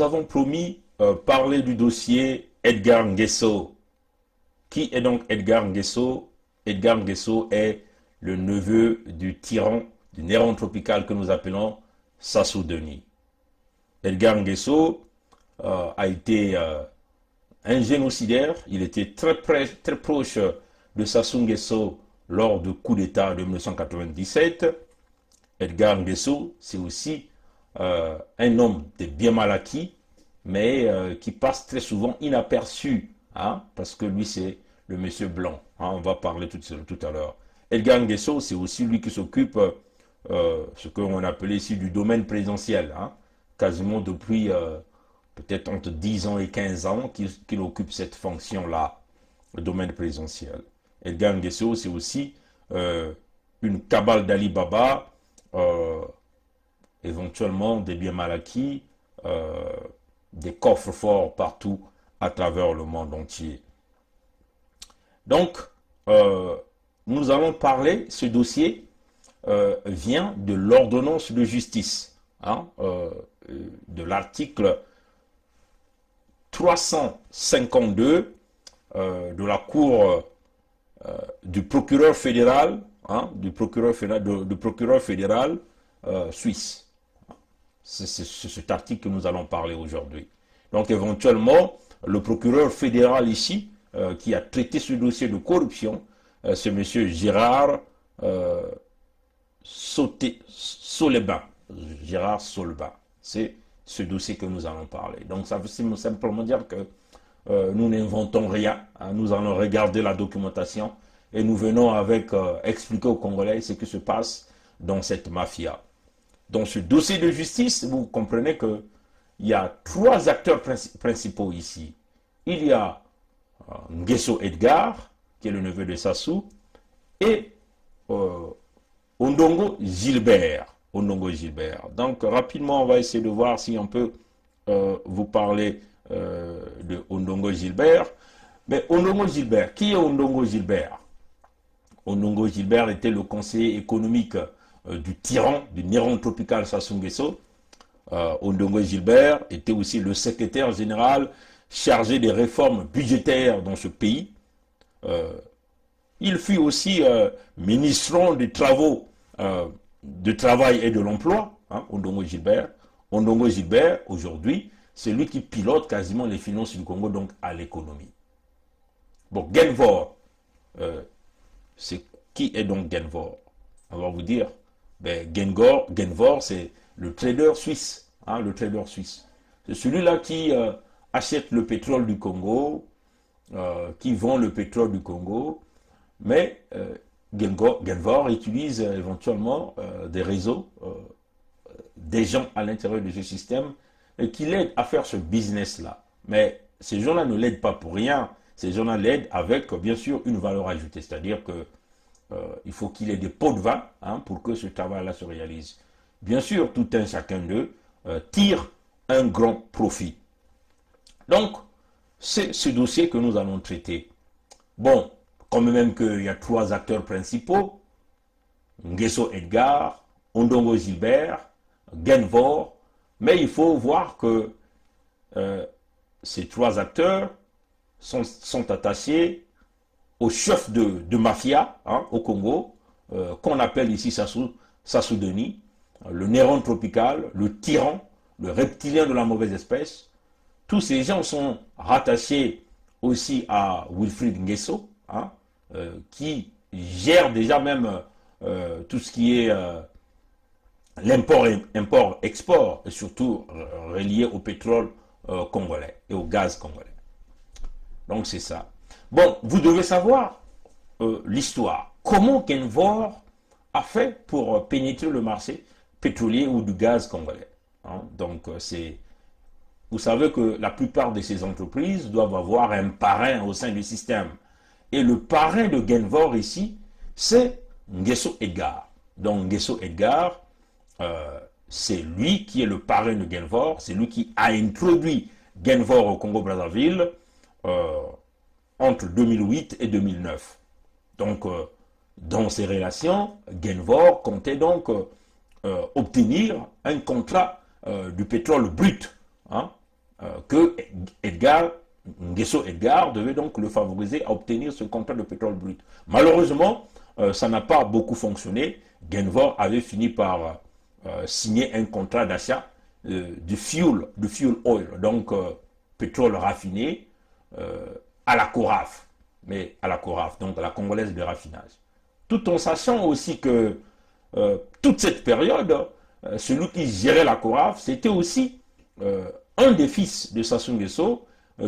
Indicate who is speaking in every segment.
Speaker 1: nous avons promis parler du dossier Edgar Nguesso. Qui est donc Edgar Nguesso? Edgar Nguesso est le neveu du tyran, du néron tropical que nous appelons Sassou Deni. Edgar Nguesso a été un génocidaire. Il était très proche de Sassou Nguesso lors du coup d'État de 1997. Edgar Nguesso, c'est aussi un homme de bien mal acquis, mais qui passe très souvent inaperçu, hein, parce que lui, c'est le monsieur blanc. Hein, on va parler tout à l'heure. Edgar Nguesso, c'est aussi lui qui s'occupe, ce qu'on appelait ici du domaine présidentiel, hein, quasiment depuis peut-être entre 10 ans et 15 ans qu'il occupe cette fonction-là, le domaine présidentiel. Edgar Nguesso, c'est aussi une cabale d'Ali Baba, éventuellement des biens mal acquis, des coffres forts partout à travers le monde entier. Donc, nous allons parler, ce dossier vient de l'ordonnance de justice, hein, de l'article 352 de la Cour du procureur fédéral, hein, du procureur fédéral suisse. C'est cet article que nous allons parler aujourd'hui. Donc éventuellement, le procureur fédéral ici, qui a traité ce dossier de corruption, c'est M. Gérard Solebin. Gérard Solebin. C'est ce dossier que nous allons parler. Donc ça veut simplement dire que nous n'inventons rien. Hein, nous allons regarder la documentation et nous venons expliquer aux Congolais ce qui se passe dans cette mafia. Dans ce dossier de justice, vous comprenez qu'il y a trois acteurs principaux ici. Il y a Nguesso Edgar, qui est le neveu de Sassou, et Ondongo Gilbert. Donc rapidement, on va essayer de voir si on peut vous parler de Ondongo Gilbert. Mais Ondongo Gilbert, qui est Ondongo Gilbert? Ondongo Gilbert était le conseiller économique du tyran, du néron tropical Sassou Nguesso. Ondongo Gilbert était aussi le secrétaire général chargé des réformes budgétaires dans ce pays. Il fut aussi ministre des travaux, de travail et de l'emploi, hein, Ondongo Gilbert. Ondongo Gilbert, aujourd'hui, c'est lui qui pilote quasiment les finances du Congo, donc à l'économie. Bon, Genvor, qui est donc Genvor? On va vous dire, ben, Genvor, c'est le trader suisse, hein, le trader suisse. C'est celui-là qui achète le pétrole du Congo, qui vend le pétrole du Congo, mais Genvor utilise éventuellement des réseaux, des gens à l'intérieur de ce système qui l'aident à faire ce business-là. Mais ces gens-là ne l'aident pas pour rien. Ces gens-là l'aident avec, bien sûr, une valeur ajoutée. C'est-à-dire que il faut qu'il ait des pots de vin, hein, pour que ce travail-là se réalise. Bien sûr, tout un chacun d'eux tire un grand profit. Donc, c'est ce dossier que nous allons traiter. Bon, comme même qu'il y a trois acteurs principaux, Nguesso Edgar, Ondongo Gilbert, Genvor, mais il faut voir que ces trois acteurs sont attachés au chef de mafia, hein, au Congo, qu'on appelle ici Sassou Deni, le néron tropical, le tyran, le reptilien de la mauvaise espèce. Tous ces gens sont rattachés aussi à Wilfried Nguesso, hein, qui gère déjà même tout ce qui est l'import-export, et surtout relié au pétrole congolais et au gaz congolais. Donc c'est ça. Bon, vous devez savoir l'histoire. Comment Genvor a fait pour pénétrer le marché pétrolier ou du gaz congolais, hein? Donc vous savez que la plupart de ces entreprises doivent avoir un parrain au sein du système. Et le parrain de Genvor ici, c'est Nguesso Edgar. Donc Nguesso Edgar, c'est lui qui est le parrain de Genvor, c'est lui qui a introduit Genvor au Congo-Brazzaville entre 2008 et 2009. Donc, dans ces relations, Genvor comptait donc obtenir un contrat du pétrole brut, hein, que Nguesso Edgar devait donc le favoriser à obtenir ce contrat de pétrole brut. Malheureusement, ça n'a pas beaucoup fonctionné. Genvor avait fini par signer un contrat d'achat du fuel oil, donc pétrole raffiné, à la Coraf, mais à la Coraf, donc à la Congolaise de raffinage. Tout en sachant aussi que toute cette période, celui qui gérait la Coraf, c'était aussi un des fils de Sassou Nguesso,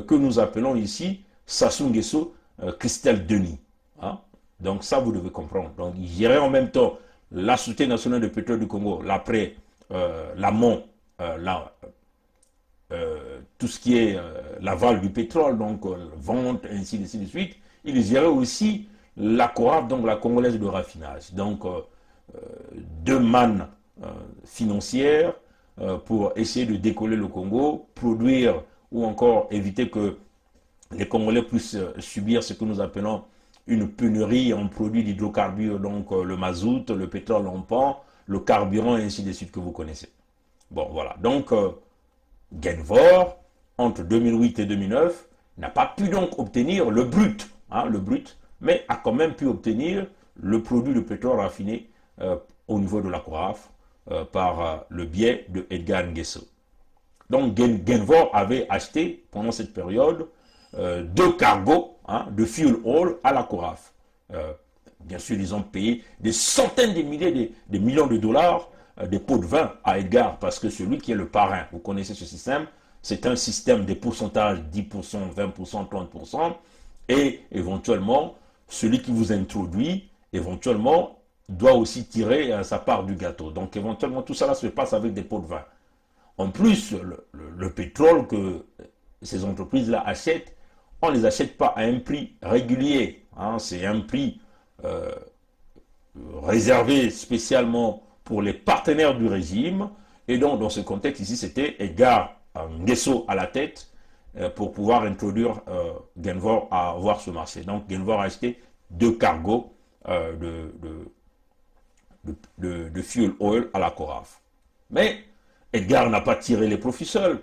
Speaker 1: que nous appelons ici Sassou Nguesso Christelle Denis. Hein? Donc ça, vous devez comprendre. Donc il gérait en même temps la Société nationale de pétrole du Congo, l'après l'amont, tout ce qui est l'aval du pétrole, donc vente, ainsi de suite. Il gérait aussi la CORAF, donc la Congolaise de raffinage. Donc deux mannes financières pour essayer de décoller le Congo, produire ou encore éviter que les Congolais puissent subir ce que nous appelons une pénurie en produits d'hydrocarbures, donc le mazout, le pétrole en pan, le carburant et ainsi de suite que vous connaissez. Bon, voilà. Donc, Genvor, entre 2008 et 2009, n'a pas pu donc obtenir le brut, mais a quand même pu obtenir le produit de pétrole raffiné au niveau de la CORAF par le biais de Edgar Nguesso. Donc, Genvor avait acheté, pendant cette période, 2 cargos de fuel oil à la CORAF. Bien sûr, ils ont payé des centaines de milliers de millions de dollars des pots de vin à Edgar, parce que celui qui est le parrain, vous connaissez ce système, c'est un système des pourcentages 10%, 20%, 30%, et éventuellement, celui qui vous introduit, éventuellement, doit aussi tirer sa part du gâteau. Donc, éventuellement, tout cela se passe avec des pots de vin. En plus, le pétrole que ces entreprises-là achètent, on ne les achète pas à un prix régulier. C'est un prix réservé spécialement pour les partenaires du régime. Et donc, dans ce contexte ici, c'était Edgar Nguesso à la tête pour pouvoir introduire Genvor à avoir ce marché. Donc, Genvor a acheté 2 cargos de fuel oil à la CORAF. Mais Edgar n'a pas tiré les profits seul.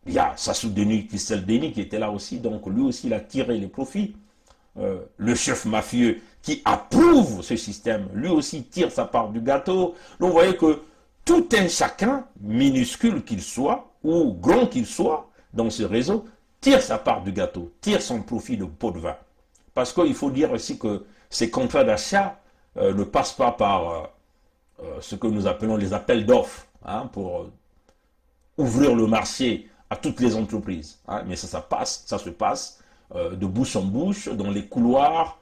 Speaker 1: Il y a Sassou Denis, Christelle Denis qui était là aussi, donc lui aussi il a tiré les profits. Le chef mafieux qui approuve ce système, lui aussi tire sa part du gâteau. Donc vous voyez que tout un chacun, minuscule qu'il soit, ou grand qu'il soit, dans ce réseau, tire sa part du gâteau, tire son profit de pot de vin. Parce qu'il faut dire aussi que ces contrats d'achat ne passent pas par ce que nous appelons les appels d'offres, pour ouvrir le marché à toutes les entreprises. Mais ça se passe de bouche en bouche, dans les couloirs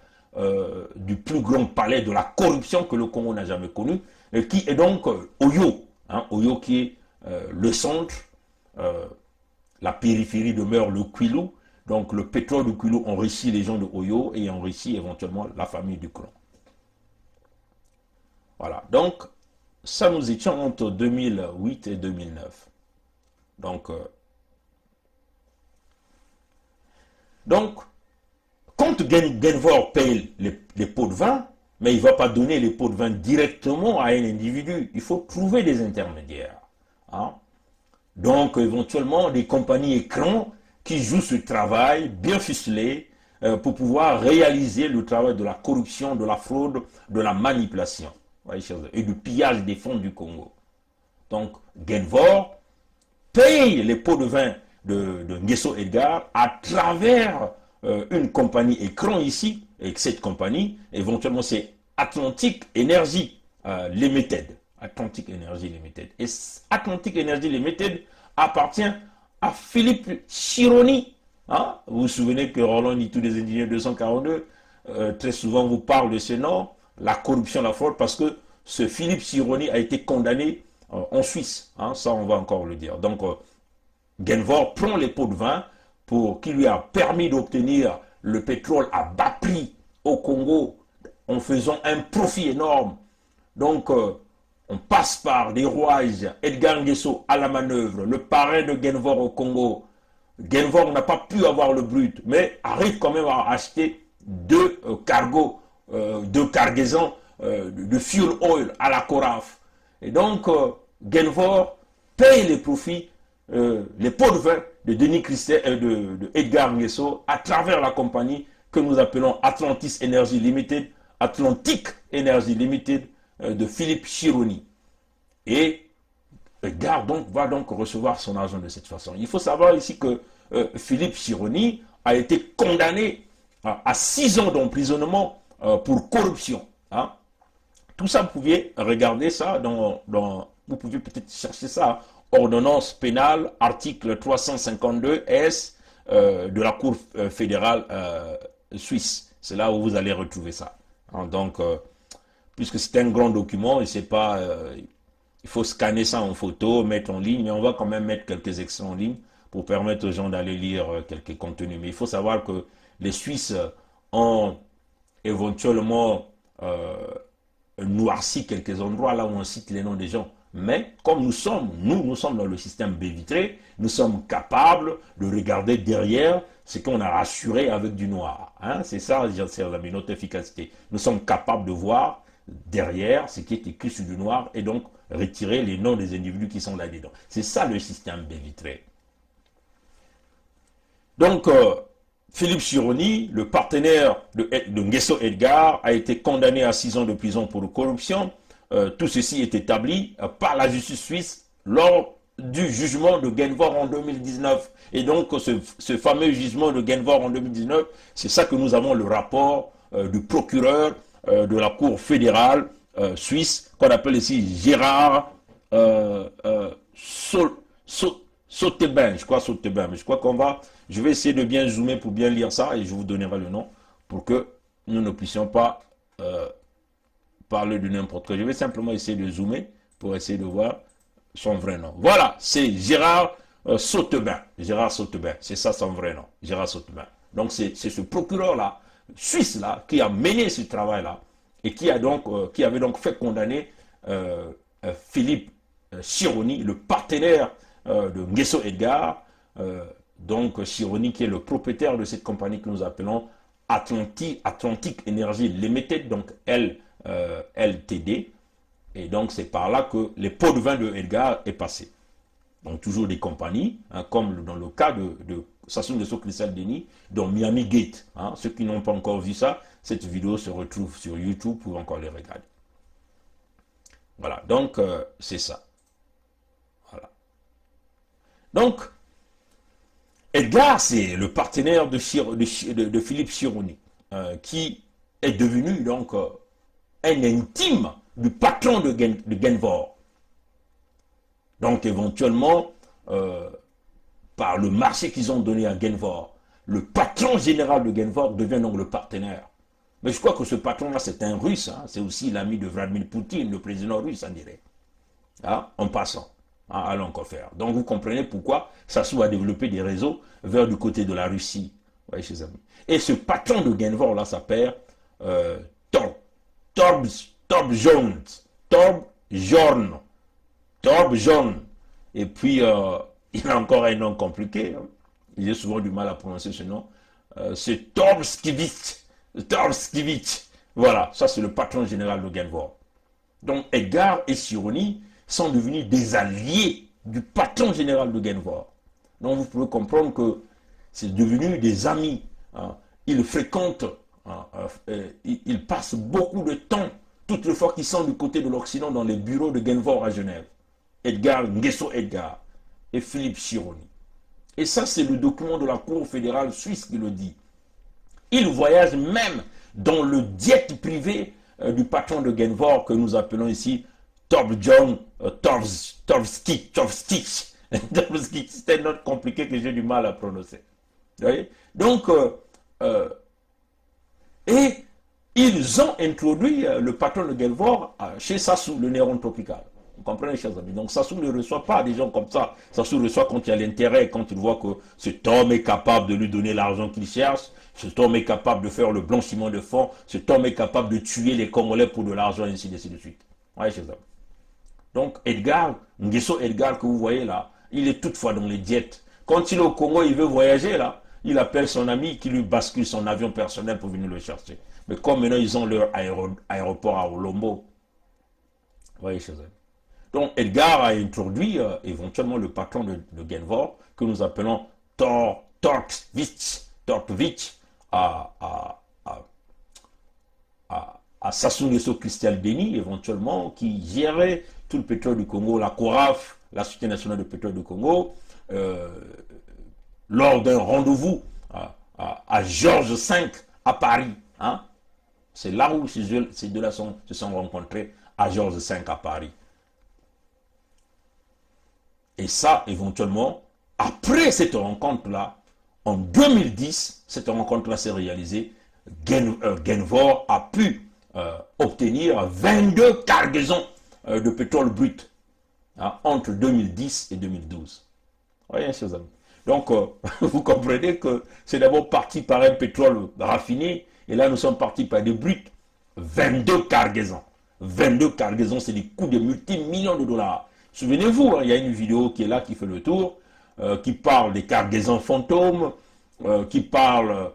Speaker 1: du plus grand palais de la corruption que le Congo n'a jamais connu, et qui est donc Oyo. Oyo qui est le centre, la périphérie demeure le Kwilu. Donc le pétrole du Kwilu enrichit les gens de Oyo et enrichit éventuellement la famille du clan. Voilà, donc ça nous étions entre 2008 et 2009. Donc quand Genvor paye les pots de vin, mais il ne va pas donner les pots de vin directement à un individu. Il faut trouver des intermédiaires. Donc, éventuellement, des compagnies écrans qui jouent ce travail bien ficelé pour pouvoir réaliser le travail de la corruption, de la fraude, de la manipulation et du pillage des fonds du Congo. Donc, Genvor paye les pots de vin de Nguesso Edgar à travers une compagnie écran ici, et cette compagnie, éventuellement, c'est Atlantic Energy Limited. Atlantic Energy Limited. Et Atlantic Energy Limited appartient à Philippe Chironi. Vous vous souvenez que Roland dit tous les ingénieurs 242, très souvent vous parle de ce nom, la corruption, la fraude, parce que ce Philippe Chironi a été condamné en Suisse. Ça, on va encore le dire. Donc, Genvor prend les pots de vin qui lui a permis d'obtenir le pétrole à bas prix au Congo en faisant un profit énorme. Donc, on passe par des rouages, Edgar Nguesso à la manœuvre, le parrain de Genvor au Congo. Genvor n'a pas pu avoir le brut, mais arrive quand même à acheter 2 cargos, 2 cargaisons de fuel oil à la CORAF. Et donc, Genvor paye les profits les pots de vin de Denis Christet et de Edgar Nguesso à travers la compagnie que nous appelons Atlantis Energy Limited, Atlantic Energy Limited de Philippe Chironi. Et Edgar va donc recevoir son argent de cette façon. Il faut savoir ici que Philippe Chironi a été condamné à 6 ans d'emprisonnement pour corruption. Hein. Tout ça, vous pouviez regarder ça, vous pouvez peut-être chercher ça, ordonnance pénale, article 352 S de la Cour fédérale suisse. C'est là où vous allez retrouver ça. Hein, donc, puisque c'est un grand document, et c'est pas, il faut scanner ça en photo, mettre en ligne, mais on va quand même mettre quelques extraits en ligne pour permettre aux gens d'aller lire quelques contenus. Mais il faut savoir que les Suisses ont éventuellement noirci quelques endroits là où on cite les noms des gens. Mais comme nous sommes dans le système baie vitrée, nous sommes capables de regarder derrière ce qu'on a rassuré avec du noir. Hein? C'est ça, chers amis, notre efficacité. Nous sommes capables de voir derrière ce qui est écrit sur du noir et donc retirer les noms des individus qui sont là-dedans. C'est ça le système baie vitrée. Donc, Philippe Chironi, le partenaire de Nguesso Edgar, a été condamné à 6 ans de prison pour corruption. Tout ceci est établi par la justice suisse lors du jugement de Genvor en 2019. Et donc, ce fameux jugement de Genvor en 2019, c'est ça que nous avons le rapport du procureur de la Cour fédérale suisse, qu'on appelle ici Gérard Sottebin, je crois Sottebin, mais je vais essayer de bien zoomer pour bien lire ça et je vous donnerai le nom pour que nous ne puissions pas parler de n'importe quoi. Je vais simplement essayer de zoomer pour essayer de voir son vrai nom. Voilà, c'est Gérard Sottebin. Gérard Sottebin, c'est ça son vrai nom, Gérard Sottebin. Donc c'est ce procureur-là, suisse-là, qui a mené ce travail-là et qui avait donc fait condamner Philippe Chironi, le partenaire de Nguesso Edgar, donc Chironi qui est le propriétaire de cette compagnie que nous appelons Atlantic Energy Limited, donc LTD, et donc c'est par là que les pots de vin de Edgar est passé. Donc toujours des compagnies, hein, comme dans le cas de Sassou Nguesso Christelle Denis, dans Miami Gate. Hein. Ceux qui n'ont pas encore vu ça, cette vidéo se retrouve sur YouTube pour encore les regarder. Voilà, donc c'est ça. Voilà. Donc, Edgar, c'est le partenaire de Philippe Chironi, qui est devenu donc un intime du patron de Genvor. Donc éventuellement, par le marché qu'ils ont donné à Genvor, le patron général de Genvor devient donc le partenaire. Mais je crois que ce patron-là, c'est un Russe, hein, c'est aussi l'ami de Vladimir Poutine, le président russe, on dirait. Hein, en passant. Allons encore faire. Donc vous comprenez pourquoi Sassou a développé des réseaux vers du côté de la Russie. Vous voyez, chers amis. Et ce patron de Genvor là s'appelle Torbjörn. Et puis il a encore un nom compliqué. Hein. J'ai souvent du mal à prononcer ce nom. C'est Torbskivitch. Voilà, ça c'est le patron général de Genvor. Donc Edgar et Chironi sont devenus des alliés du patron général de Genvor. Donc vous pouvez comprendre que c'est devenu des amis. Hein. Ils fréquentent, ils passent beaucoup de temps, toutes les fois qu'ils sont du côté de l'Occident, dans les bureaux de Genvor à Genève. Edgar, Nguesso Edgar et Philippe Chironi. Et ça, c'est le document de la Cour fédérale suisse qui le dit. Ils voyagent même dans le jet privé du patron de Genvor que nous appelons ici Torbjörn Torbskivitch. C'est un nom compliqué que j'ai du mal à prononcer. Vous voyez? Donc, et ils ont introduit le patron de Genvor chez Sassou, le néron tropical. Vous comprenez, chers amis? Donc Sassou ne reçoit pas des gens comme ça. Sassou reçoit quand il y a l'intérêt, quand il voit que cet homme est capable de lui donner l'argent qu'il cherche, cet homme est capable de faire le blanchiment de fonds, cet homme est capable de tuer les Congolais pour de l'argent, ainsi de suite. Ouais, chers amis. Donc Edgar, Nguesso Edgar que vous voyez là, il est toutefois dans les jets. Quand il est au Congo, il veut voyager là, il appelle son ami qui lui bascule son avion personnel pour venir le chercher. Mais comme maintenant ils ont leur aéroport à Olombo, vous voyez, chers amis. Donc Edgar a introduit éventuellement le patron de Genvor, que nous appelons Tortvich à Sassou Nguesso Christian Béni, éventuellement, qui gérait tout le pétrole du Congo, la CORAF, la Société nationale de pétrole du Congo, lors d'un rendez-vous à Georges V à Paris. Hein. C'est là où ces deux-là se sont rencontrés, à Georges V à Paris. Et ça, éventuellement, après cette rencontre-là, en 2010, cette rencontre-là s'est réalisée, Genvor a pu obtenir 22 cargaisons de pétrole brut entre 2010 et 2012. Voyez, chers amis. Donc, vous comprenez que c'est d'abord parti par un pétrole raffiné, et là, nous sommes partis par des bruts. 22 cargaisons. 22 cargaisons, c'est des coûts de multimillions de dollars. Souvenez-vous, hein, il y a une vidéo qui est là, qui fait le tour, qui parle des cargaisons fantômes, qui parle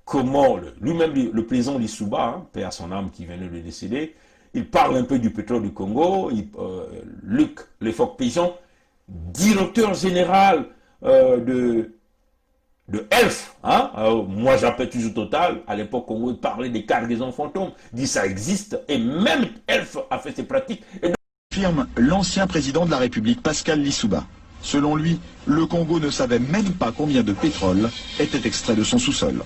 Speaker 1: comment, lui-même, le président Lissouba, hein, paix à son âme qui venait de décéder, il parle un peu du pétrole du Congo, Luc Lefoc-Pigeon, directeur général de ELF, hein, moi j'appelle toujours Total, à l'époque Congo, il parlait des cargaisons fantômes, dit ça existe, et même ELF a fait ses pratiques. Et
Speaker 2: affirme l'ancien président de la République, Pascal Lissouba. Selon lui, le Congo ne savait même pas combien de pétrole était extrait de son sous-sol.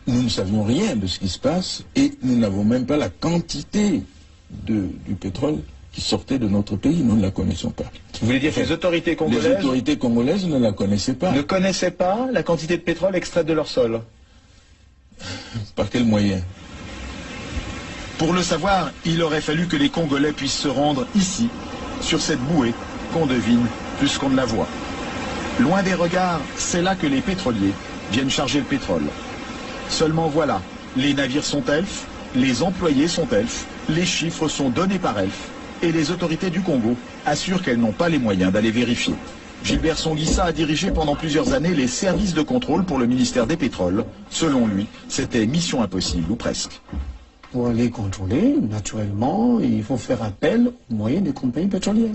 Speaker 3: Nous ne savions rien de ce qui se passe et nous n'avons même pas la quantité du pétrole qui sortait de notre pays. Nous ne la connaissons pas.
Speaker 2: Vous voulez dire que les autorités
Speaker 3: congolaises ne la connaissaient pas.
Speaker 2: Ne connaissaient pas la quantité de pétrole extraite de leur sol?
Speaker 3: Par quel moyen?
Speaker 2: Pour le savoir, il aurait fallu que les Congolais puissent se rendre ici, sur cette bouée qu'on devine plus qu'on ne la voit. Loin des regards, c'est là que les pétroliers viennent charger le pétrole. Seulement voilà, les navires sont elfes, les employés sont elfes, les chiffres sont donnés par elfes, et les autorités du Congo assurent qu'elles n'ont pas les moyens d'aller vérifier. Gilbert Songuissa a dirigé pendant plusieurs années les services de contrôle pour le ministère des Pétroles. Selon lui, c'était mission impossible, ou presque.
Speaker 4: Pour aller contrôler, naturellement, il faut faire appel aux moyens des compagnies pétrolières.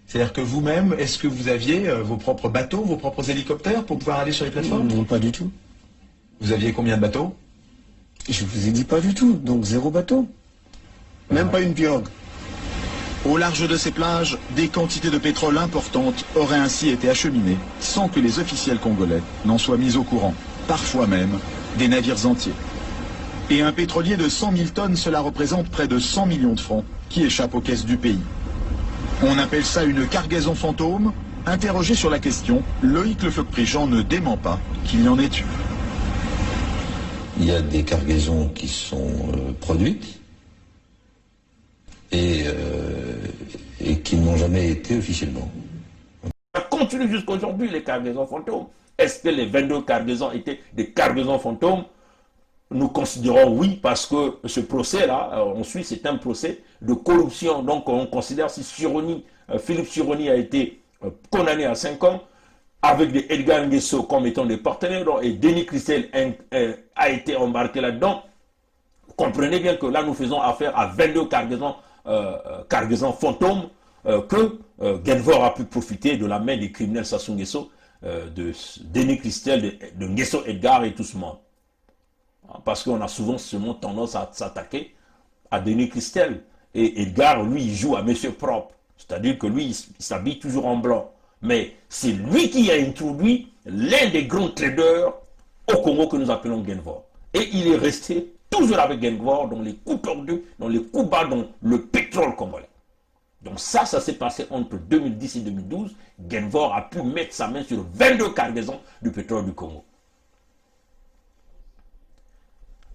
Speaker 2: C'est-à-dire que vous-même, est-ce que vous aviez vos propres bateaux, vos propres hélicoptères pour pouvoir aller sur les plateformes?
Speaker 4: Non, pas du tout.
Speaker 2: Vous aviez combien de bateaux?
Speaker 4: Je vous ai dit pas du tout, donc 0 bateau. Même pas une pirogue.
Speaker 2: Au large de ces plages, des quantités de pétrole importantes auraient ainsi été acheminées sans que les officiels congolais n'en soient mis au courant. Parfois même, des navires entiers. Et un pétrolier de 100 000 tonnes, cela représente près de 100 millions de francs qui échappent aux caisses du pays. On appelle ça une cargaison fantôme. Interrogé sur la question, Loïc Lefeuc-Prigent ne dément pas qu'il y en ait eu.
Speaker 5: Il y a des cargaisons qui sont produites et qui n'ont jamais été officiellement.
Speaker 1: Ça continue jusqu'à aujourd'hui, les cargaisons fantômes. Est-ce que les 22 cargaisons étaient des cargaisons fantômes? Nous considérons oui, parce que ce procès-là, en Suisse, c'est un procès de corruption. Donc on considère si Philippe Chironi a été condamné à 5 ans, avec des Edgar Nguesso comme étant des partenaires, et Denis Christel a été embarqué là-dedans. Vous comprenez bien que là, nous faisons affaire à 22 cargaisons fantômes que Genvor a pu profiter de la main des criminels Sassou Nguesso, de Denis Christel, de Nguesso Edgar et tout ce monde. Parce qu'on a souvent seulement tendance à s'attaquer à Denis Christel. Et Edgar, lui, il joue à monsieur propre. C'est-à-dire que lui, il s'habille toujours en blanc. Mais c'est lui qui a introduit l'un des grands traders au Congo que nous appelons Genvor. Et il est resté toujours avec Genvor dans les coups tordus, dans les coups bas, dans le pétrole congolais. Donc ça s'est passé entre 2010 et 2012. Genvor a pu mettre sa main sur 22 cargaisons du pétrole du Congo.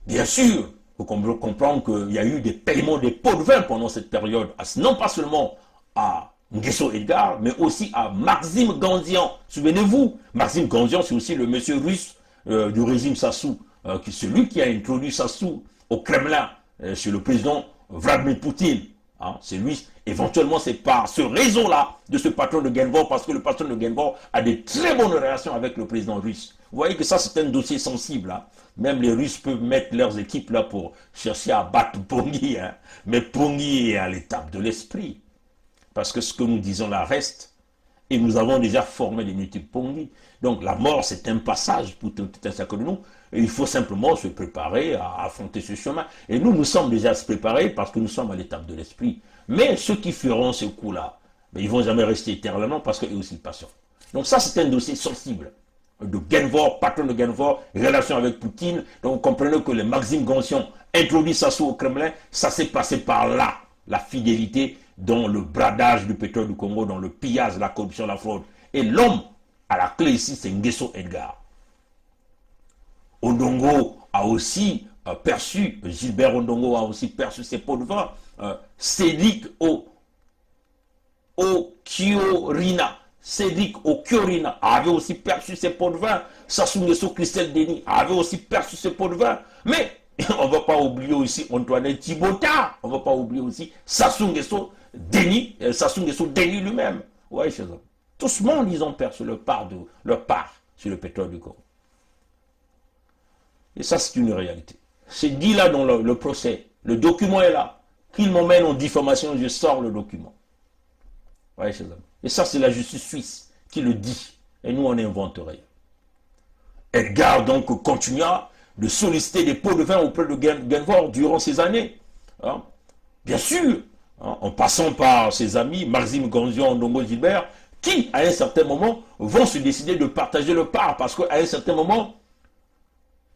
Speaker 1: Bien sûr, vous comprenez qu'il y a eu des paiements des pots de vin pendant cette période, non pas seulement à Nguesso Edgar, mais aussi à Maxime Gandian. Souvenez-vous, Maxime Gandian, c'est aussi le monsieur russe du régime Sassou, celui qui a introduit Sassou au Kremlin, chez le président Vladimir Poutine. Hein, c'est lui, éventuellement, c'est par ce réseau-là de ce patron de Genvor, parce que le patron de Genvor a des très bonnes relations avec le président russe. Vous voyez que ça, c'est un dossier sensible. Hein. Même les Russes peuvent mettre leurs équipes là pour chercher à battre Pongi. Hein. Mais Pongi est à l'étape de l'esprit. Parce que ce que nous disons là reste. Et nous avons déjà formé des multiples Pongi. Donc la mort, c'est un passage pour tout un chacun de nous. Et il faut simplement se préparer à affronter ce chemin. Et nous sommes déjà préparés parce que nous sommes à l'étape de l'esprit. Mais ceux qui feront ce coup-là, ils ne vont jamais rester éternellement parce qu'eux aussi passeront. Donc ça, c'est un dossier sensible. De Genvor, patron de Genvor, relation avec Poutine. Donc vous comprenez que le Maxime Gonsion introduit Sassou au Kremlin, ça s'est passé par là. La fidélité dans le bradage du pétrole du Congo, dans le pillage, la corruption, la fraude. Et l'homme à la clé ici, c'est Nguesso Edgar. Ondongo a aussi perçu, Gilbert Ondongo a aussi perçu ses pots de vin. Cédric Okiorina, Cédric Okiorina avait aussi perçu ses pots de vin. Sassou Nguesso Christelle Denis avait aussi perçu ses pots de vin. Mais on ne va pas oublier aussi Antoinette Thibota, on ne va pas oublier aussi Sassou Nguesso Denis lui-même. Ouais, chez eux. Tout ce monde, ils ont perçu leur part sur le pétrole du Congo. Et ça, c'est une réalité. C'est dit là dans le procès. Le document est là. Qu'il m'emmène en diffamation, je sors le document. Ouais, chez eux. Et ça, c'est la justice suisse qui le dit. Et nous, on n'invente rien. Edgar, donc, continua de solliciter des pots de vin auprès de Genvor durant ces années. Hein? Bien sûr, hein, en passant par ses amis, Maxime Gonzion, Ndongo Gilbert, qui, à un certain moment, vont se décider de partager le part, parce qu'à un certain moment,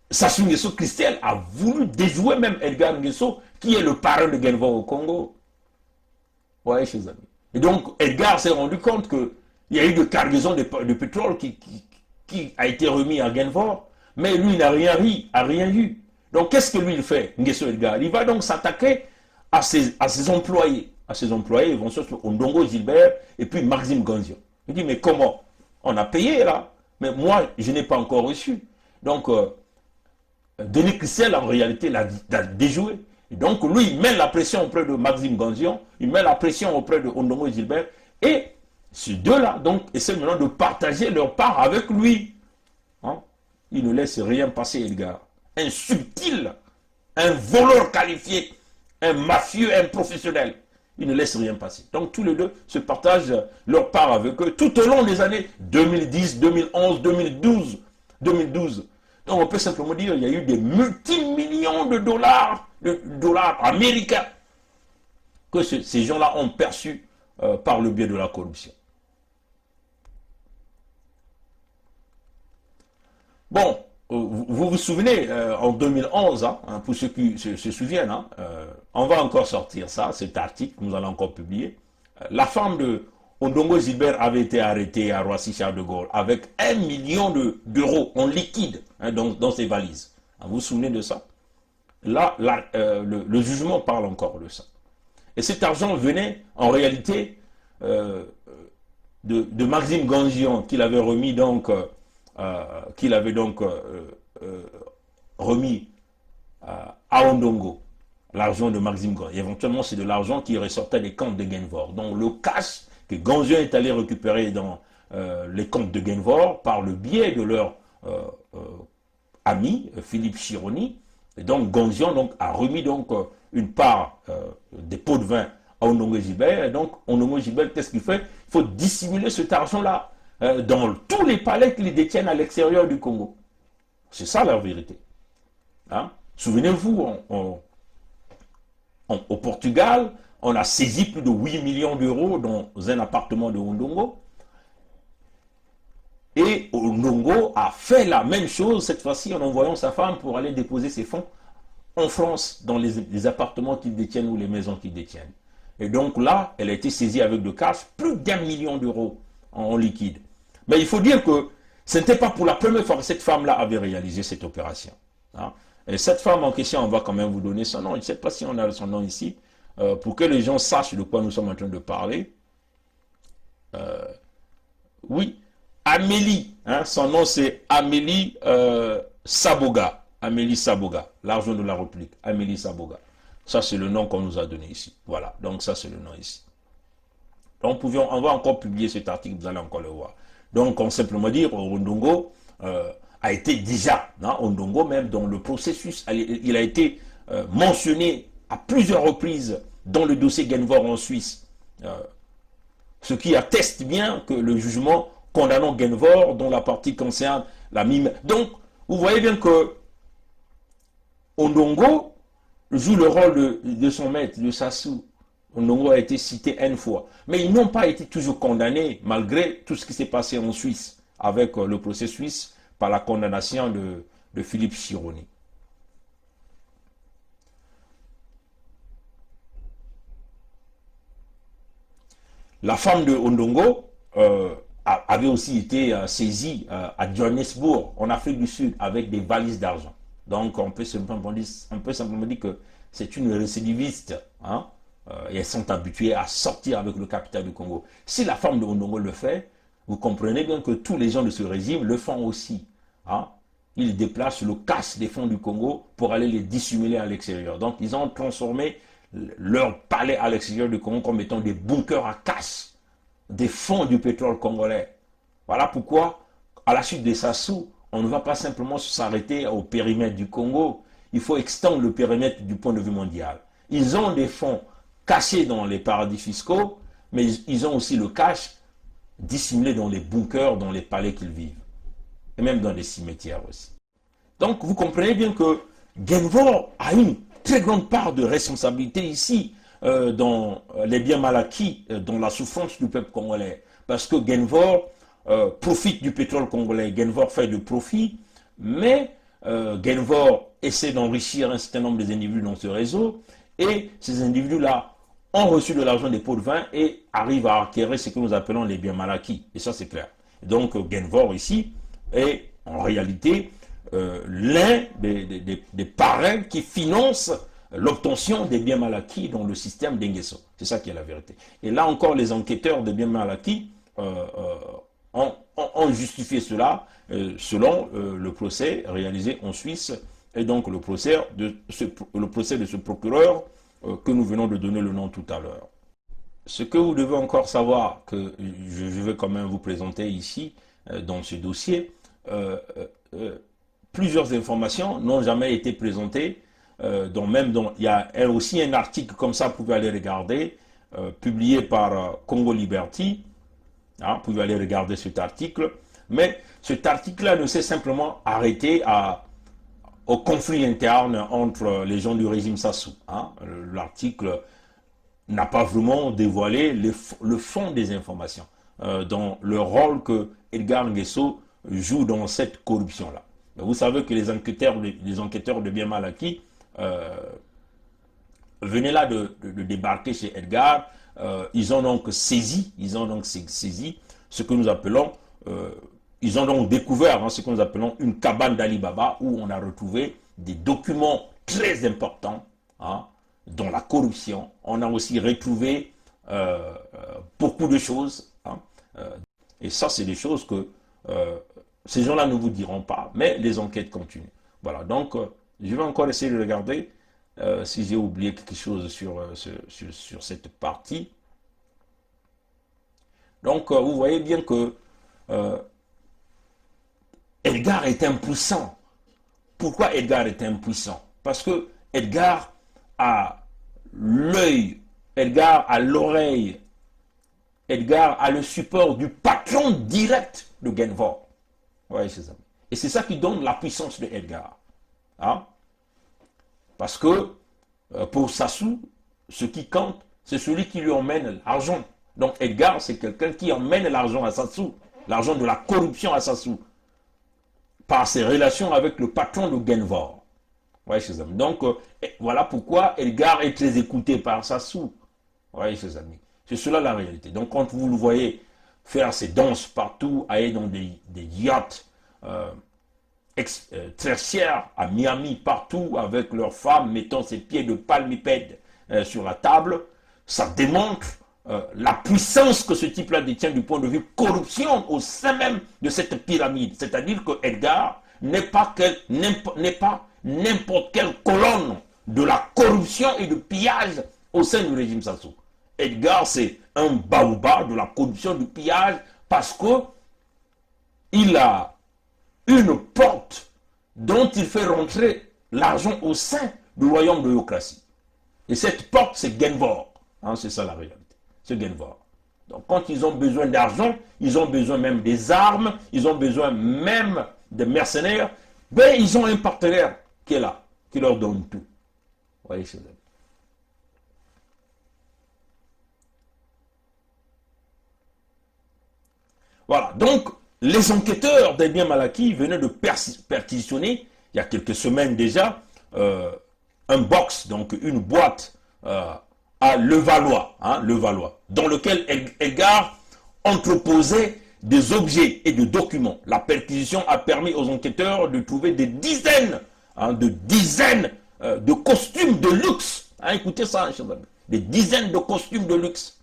Speaker 1: Sassou Nguesso Christelle a voulu déjouer même Edgar Nguesso, qui est le parrain de Genvor au Congo. Ouais, chers amis. Et donc, Edgar s'est rendu compte qu'il y a eu de cargaison de pétrole qui a été remis à Genvor, mais lui n'a rien eu. Donc, qu'est-ce que lui il fait, Nguesso Edgar? Il va donc s'attaquer à ses employés. À ses employés, ils vont se Ondongo Gilbert et puis Maxime Gonzion. Il dit, mais comment? On a payé là, mais moi, je n'ai pas encore reçu. Donc, Denis Christelle, en réalité, l'a déjoué. Et donc, lui, il met la pression auprès de Maxime Gonzion, il met la pression auprès de Ondongo Gilbert, et ces deux-là, donc, essaient maintenant de partager leur part avec lui. Hein? Il ne laisse rien passer, Edgar. Un subtil, un voleur qualifié, un mafieux, un professionnel. Il ne laisse rien passer. Donc, tous les deux se partagent leur part avec eux tout au long des années 2010, 2011, 2012. Donc, on peut simplement dire qu'il y a eu des multimillions de dollars américains que ces gens-là ont perçus par le biais de la corruption. Bon, vous vous souvenez, en 2011, hein, pour ceux qui se souviennent, hein, on va encore sortir ça, cet article que nous allons encore publier. La femme de Ondongo Gilbert avait été arrêtée à Roissy-Charles de Gaulle avec 1 million d'euros en liquide hein, dans ses valises. Vous vous souvenez de ça? Là, le jugement parle encore de ça. Et cet argent venait en réalité de Maxime Gonzion qu'il avait remis donc remis à Ondongo, l'argent de Maxime Gonzion. Éventuellement, c'est de l'argent qui ressortait des comptes de Genvor. Donc le cash que Gonzion est allé récupérer dans les comptes de Genvor par le biais de leur ami Philippe Chironi. Et donc Gonzion donc, a remis donc, une part des pots de vin à Ondongo Gilbert. Et donc Ondongo Gilbert, qu'est-ce qu'il fait? Il faut dissimuler cet argent-là dans tous les palais qu'ils détiennent à l'extérieur du Congo. C'est ça la vérité. Hein? Souvenez-vous, au Portugal, on a saisi plus de 8 millions d'euros dans un appartement de Ondongo. Et Ondongo a fait la même chose, cette fois-ci, en envoyant sa femme pour aller déposer ses fonds en France, dans les appartements qu'ils détiennent ou les maisons qu'ils détiennent. Et donc là, elle a été saisie avec de cash, plus d'1 million d'euros en liquide. Mais il faut dire que ce n'était pas pour la première fois que cette femme-là avait réalisé cette opération. Hein? Et cette femme en question, on va quand même vous donner son nom. Je ne sais pas si on a son nom ici, pour que les gens sachent de quoi nous sommes en train de parler. Oui, Amélie, hein, son nom c'est Amélie Saboga. Amélie Saboga, l'argent de la République. Amélie Saboga. Ça, c'est le nom qu'on nous a donné ici. Voilà, donc ça, c'est le nom ici. Donc, on va encore publier cet article, vous allez encore le voir. Donc, on simplement dire, Ondongo a été déjà, Ondongo même, dans le processus, il a été mentionné à plusieurs reprises dans le dossier Genvor en Suisse. Ce qui atteste bien que le jugement condamnant Genvor, dont la partie concerne la mime. Donc, vous voyez bien que Ondongo joue le rôle de son maître, de Sassou. Ondongo a été cité une fois. Mais ils n'ont pas été toujours condamnés, malgré tout ce qui s'est passé en Suisse, avec le procès suisse, par la condamnation de Philippe Chironi. La femme de Ondongo avait aussi été saisie à Johannesburg, en Afrique du Sud, avec des valises d'argent. Donc on peut simplement dire que c'est une récidiviste. Et elles sont habituées à sortir avec le capital du Congo. Si la femme de Ondongo le fait, vous comprenez bien que tous les gens de ce régime le font aussi. Ils déplacent le cash des fonds du Congo pour aller les dissimuler à l'extérieur. Donc ils ont transformé leur palais à l'extérieur du Congo comme étant des bunkers à cash des fonds du pétrole congolais. Voilà pourquoi, à la suite de Sassou, on ne va pas simplement s'arrêter au périmètre du Congo. Il faut extendre le périmètre du point de vue mondial. Ils ont des fonds cachés dans les paradis fiscaux, mais ils ont aussi le cash dissimulé dans les bunkers, dans les palais qu'ils vivent. Et même dans les cimetières aussi. Donc vous comprenez bien que Genvor a une très grande part de responsabilité ici dans les biens mal acquis, dans la souffrance du peuple congolais. Parce que Genvor profite du pétrole congolais, Genvor fait de profit, mais Genvor essaie d'enrichir un certain nombre des individus dans ce réseau, et ces individus-là ont reçu de l'argent des pots de vin et arrivent à acquérir ce que nous appelons les biens mal acquis. Et ça, c'est clair. Donc Genvor ici est en réalité l'un des parrains qui financent l'obtention des biens mal acquis dans le système d'Enguesso. C'est ça qui est la vérité. Et là encore, les enquêteurs des biens mal acquis ont justifié cela selon le procès réalisé en Suisse et donc le procès de ce procureur que nous venons de donner le nom tout à l'heure. Ce que vous devez encore savoir, que je vais quand même vous présenter ici, dans ce dossier, plusieurs informations n'ont jamais été présentées. Il y a aussi un article comme ça, vous pouvez aller regarder, publié par Congo Liberty. Vous pouvez aller regarder cet article. Mais cet article-là ne s'est simplement arrêté au conflit interne entre les gens du régime Sassou. L'article n'a pas vraiment dévoilé le fond des informations, dans le rôle que Edgar Nguesso joue dans cette corruption-là. Vous savez que les enquêteurs de biens mal acquis venaient là de débarquer chez Edgar. Ils ont donc saisi ce que nous appelons, ils ont donc découvert ce que nous appelons une cabane d'Ali Baba, où on a retrouvé des documents très importants dans la corruption. On a aussi retrouvé beaucoup de choses. Et ça, c'est des choses que ces gens-là ne vous diront pas, mais les enquêtes continuent. Voilà, donc je vais encore essayer de regarder si j'ai oublié quelque chose sur cette partie. Donc, vous voyez bien que Edgar est impuissant. Pourquoi Edgar est impuissant? Parce que Edgar a l'œil, Edgar a l'oreille, Edgar a le support du patron direct de Genvor. Ouais, c'est ça. Et c'est ça qui donne la puissance de Edgar. Parce que pour Sassou, ce qui compte, c'est celui qui lui emmène l'argent. Donc Edgar, c'est quelqu'un qui emmène l'argent à Sassou, l'argent de la corruption à Sassou, par ses relations avec le patron de Genvor. Ouais, ses amis. Donc voilà pourquoi Edgar est très écouté par Sassou. Ouais, ses amis. C'est cela la réalité. Donc quand vous le voyez faire ses danses partout, aller dans des yachts très chers à Miami, partout, avec leurs femmes, mettant ses pieds de palmipède sur la table, ça démontre la puissance que ce type-là détient du point de vue corruption au sein même de cette pyramide. C'est-à-dire que Edgar n'est pas n'importe quelle colonne de la corruption et de pillage au sein du régime Sassou. Edgar, c'est un baobab de la corruption, du pillage, parce que il a une porte dont il fait rentrer l'argent au sein du royaume de l'eurocratie. Et cette porte, c'est Genvor. Hein, c'est ça la réalité. C'est Genvor. Donc quand ils ont besoin d'argent, ils ont besoin même des armes, ils ont besoin même des mercenaires, ben ils ont un partenaire qui est là, qui leur donne tout. Vous voyez, chers amis. Voilà, donc les enquêteurs des biens mal acquis venaient de perquisitionner, il y a quelques semaines déjà, un box, donc une boîte à Levallois, hein, Levallois, dans lequel Edgar entreposait des objets et des documents. La perquisition a permis aux enquêteurs de trouver des dizaines, de costumes de luxe. Hein, écoutez ça, chers amis. Des dizaines de costumes de luxe.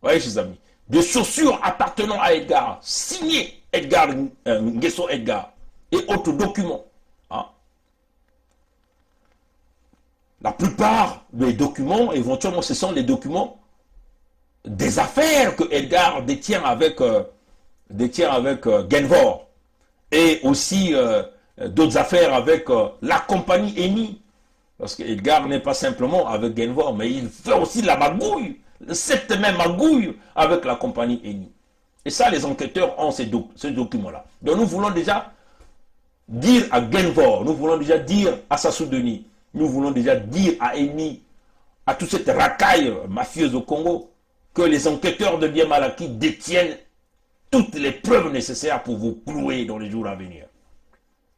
Speaker 1: Vous voyez, chers amis. Des chaussures appartenant à Edgar, signées Edgar, Nguesso Edgar, et autres documents. Hein. La plupart des documents, éventuellement, ce sont les documents des affaires que Edgar détient avec Genvor, et aussi d'autres affaires avec la compagnie ENI, parce que Edgar n'est pas simplement avec Genvor, mais il fait aussi la magouille, cette même magouille avec la compagnie ENI. Et ça, les enquêteurs ont ces documents-là. Donc nous voulons déjà dire à Genvor, nous voulons déjà dire à Sassou Denis, nous voulons déjà dire à ENI, à toute cette racaille mafieuse au Congo, que les enquêteurs de biens mal acquis détiennent toutes les preuves nécessaires pour vous clouer dans les jours à venir.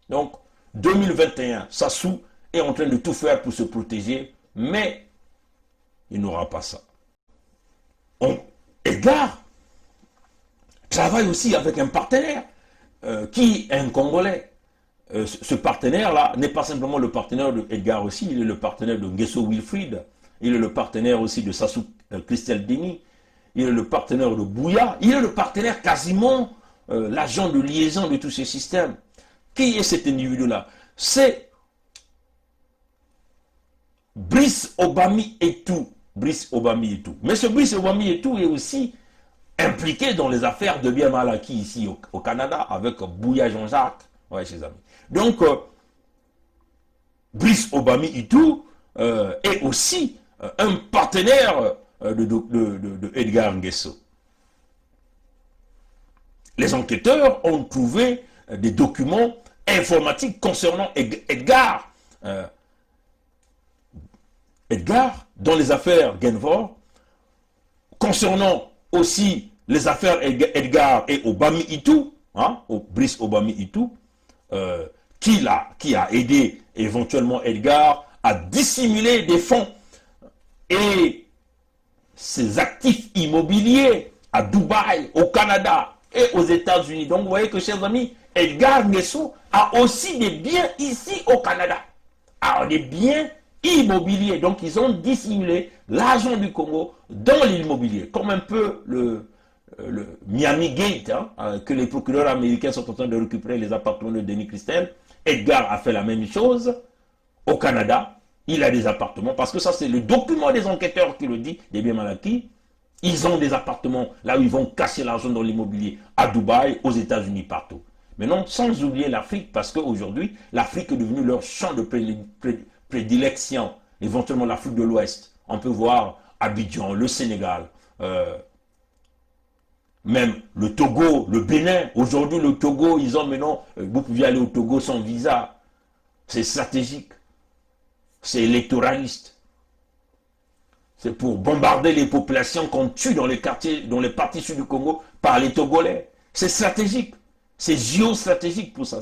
Speaker 1: Donc, 2021, Sassou est en train de tout faire pour se protéger, mais il n'aura pas ça. Edgar travaille aussi avec un partenaire qui est un Congolais. Ce partenaire-là n'est pas simplement le partenaire de Edgar aussi, il est le partenaire de Nguesso Wilfried, il est le partenaire aussi de Sassou Christelle Denis, il est le partenaire de Bouya, il est le partenaire quasiment, l'agent de liaison de tous ces systèmes. Qui est cet individu-là? C'est Brice Obami Etou. Brice Obami Etou. Mais ce Brice Obami Etou est aussi impliqué dans les affaires de biens mal acquis ici au Canada avec Bouya Jean-Jacques. Ouais, chers amis. Donc, Brice Obami Etou est aussi un partenaire de Edgar Nguesso. Les enquêteurs ont trouvé des documents informatiques concernant Edgar. Edgar, dans les affaires Genvor, concernant aussi les affaires Edgar et Obami Etou, hein, Brice Obami Etou, qui a aidé éventuellement Edgar à dissimuler des fonds et ses actifs immobiliers à Dubaï, au Canada et aux États-Unis. Donc vous voyez que, chers amis, Edgar Nguesso a aussi des biens ici au Canada. Alors des biens immobiliers. Donc ils ont dissimulé l'argent du Congo dans l'immobilier. Comme un peu le Miami Gate, hein, que les procureurs américains sont en train de récupérer les appartements de Denis Christel. Edgar a fait la même chose au Canada. Il a des appartements, parce que ça c'est le document des enquêteurs qui le dit, des biens mal acquis. Ils ont des appartements là où ils vont cacher l'argent dans l'immobilier, à Dubaï, aux États-Unis, partout. Mais non, sans oublier l'Afrique, parce qu'aujourd'hui, l'Afrique est devenue leur champ de prédilection, éventuellement l'Afrique de l'Ouest. On peut voir Abidjan, le Sénégal, même le Togo, le Bénin. Aujourd'hui, le Togo, ils ont maintenant, vous pouvez aller au Togo sans visa. C'est stratégique. C'est électoraliste. C'est pour bombarder les populations qu'on tue dans les quartiers, dans les parties sud du Congo par les Togolais. C'est stratégique. C'est géostratégique pour ça.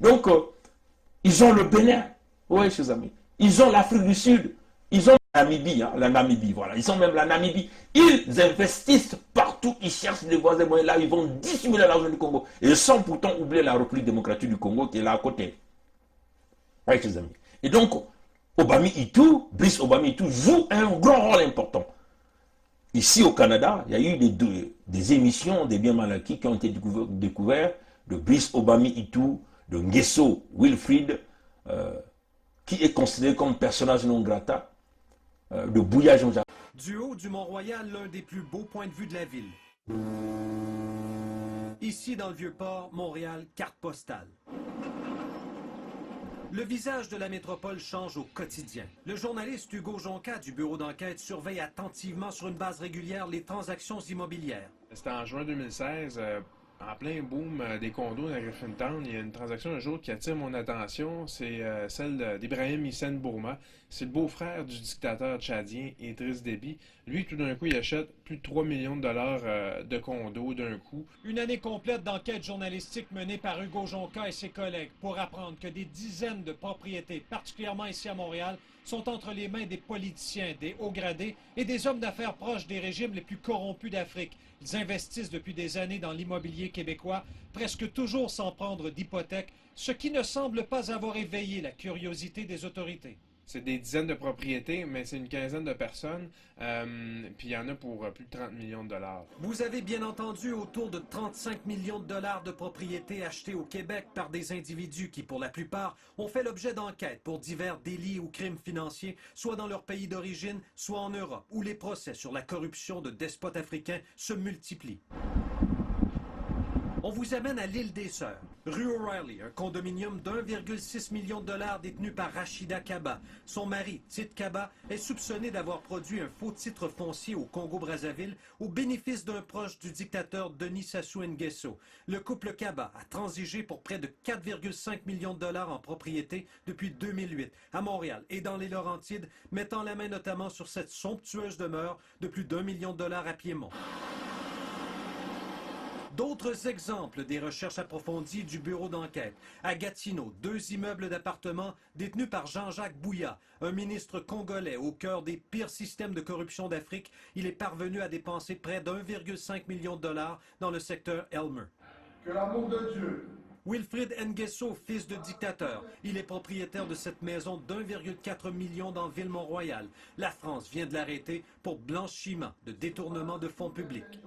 Speaker 1: Donc, ils ont le Bénin. Oui, chers amis. Ils ont l'Afrique du Sud. Ils ont la Namibie, hein, la Namibie, voilà. Ils ont même la Namibie. Ils investissent partout. Ils cherchent des voies et moyens. Là, ils vont dissimuler l'argent du Congo. Et sans pourtant oublier la République démocratique du Congo qui est là à côté. Oui, chers amis. Et donc, Obami Etou, Brice Obami Etou joue un grand rôle important. Ici au Canada, il y a eu des émissions des biens mal acquis qui ont été découvertes de Brice Obami Etou, de Nguesso Wilfried, qui est considéré comme personnage non grata, de Bouya Jean-Jacques.
Speaker 6: Du haut du Mont-Royal, l'un des plus beaux points de vue de la ville. Ici, Ici, dans le Vieux-Port, Montréal, carte postale. Le visage de la métropole change au quotidien. Le journaliste Hugo Jonca du bureau d'enquête surveille attentivement sur une base régulière les transactions immobilières.
Speaker 7: C'était en juin 2016, en plein boom des condos dans Griffintown. Il y a une transaction un jour qui attire mon attention, c'est celle d'Ibrahim Hissène Bourma. C'est le beau-frère du dictateur tchadien Idriss Déby. Lui, tout d'un coup, il achète plus de 3 millions de dollars de condos d'un coup.
Speaker 6: Une année complète d'enquête journalistique menée par Hugo Jonca et ses collègues pour apprendre que des dizaines de propriétés, particulièrement ici à Montréal, sont entre les mains des politiciens, des hauts gradés et des hommes d'affaires proches des régimes les plus corrompus d'Afrique. Ils investissent depuis des années dans l'immobilier québécois, presque toujours sans prendre d'hypothèque, ce qui ne semble pas avoir éveillé la curiosité des autorités.
Speaker 7: C'est des dizaines de propriétés, mais c'est une quinzaine de personnes, puis il y en a pour plus de 30 millions de dollars.
Speaker 6: Vous avez bien entendu autour de 35 millions de dollars de propriétés achetées au Québec par des individus qui, pour la plupart, ont fait l'objet d'enquêtes pour divers délits ou crimes financiers, soit dans leur pays d'origine, soit en Europe, où les procès sur la corruption de despotes africains se multiplient. On vous amène à l'île des Sœurs, rue O'Reilly, un condominium d'1,6 million de dollars détenu par Rachida Kaba. Son mari, Tite Kaba, est soupçonné d'avoir produit un faux titre foncier au Congo-Brazzaville au bénéfice d'un proche du dictateur Denis Sassou Nguesso. Le couple Kaba a transigé pour près de 4,5 millions de dollars en propriété depuis 2008 à Montréal et dans les Laurentides, mettant la main notamment sur cette somptueuse demeure de plus d'1 million de dollars à Piémont. D'autres exemples des recherches approfondies du bureau d'enquête. À Gatineau, 2 immeubles d'appartements détenus par Jean-Jacques Bouya, un ministre congolais au cœur des pires systèmes de corruption d'Afrique. Il est parvenu à dépenser près d'1,5 million de dollars dans le secteur Elmer.
Speaker 8: Que l'amour de Dieu.
Speaker 6: Wilfrid Nguesso, fils de dictateur. Il est propriétaire de cette maison d'1,4 million dans Ville-Mont-Royal. La France vient de l'arrêter pour blanchiment de détournement de fonds publics.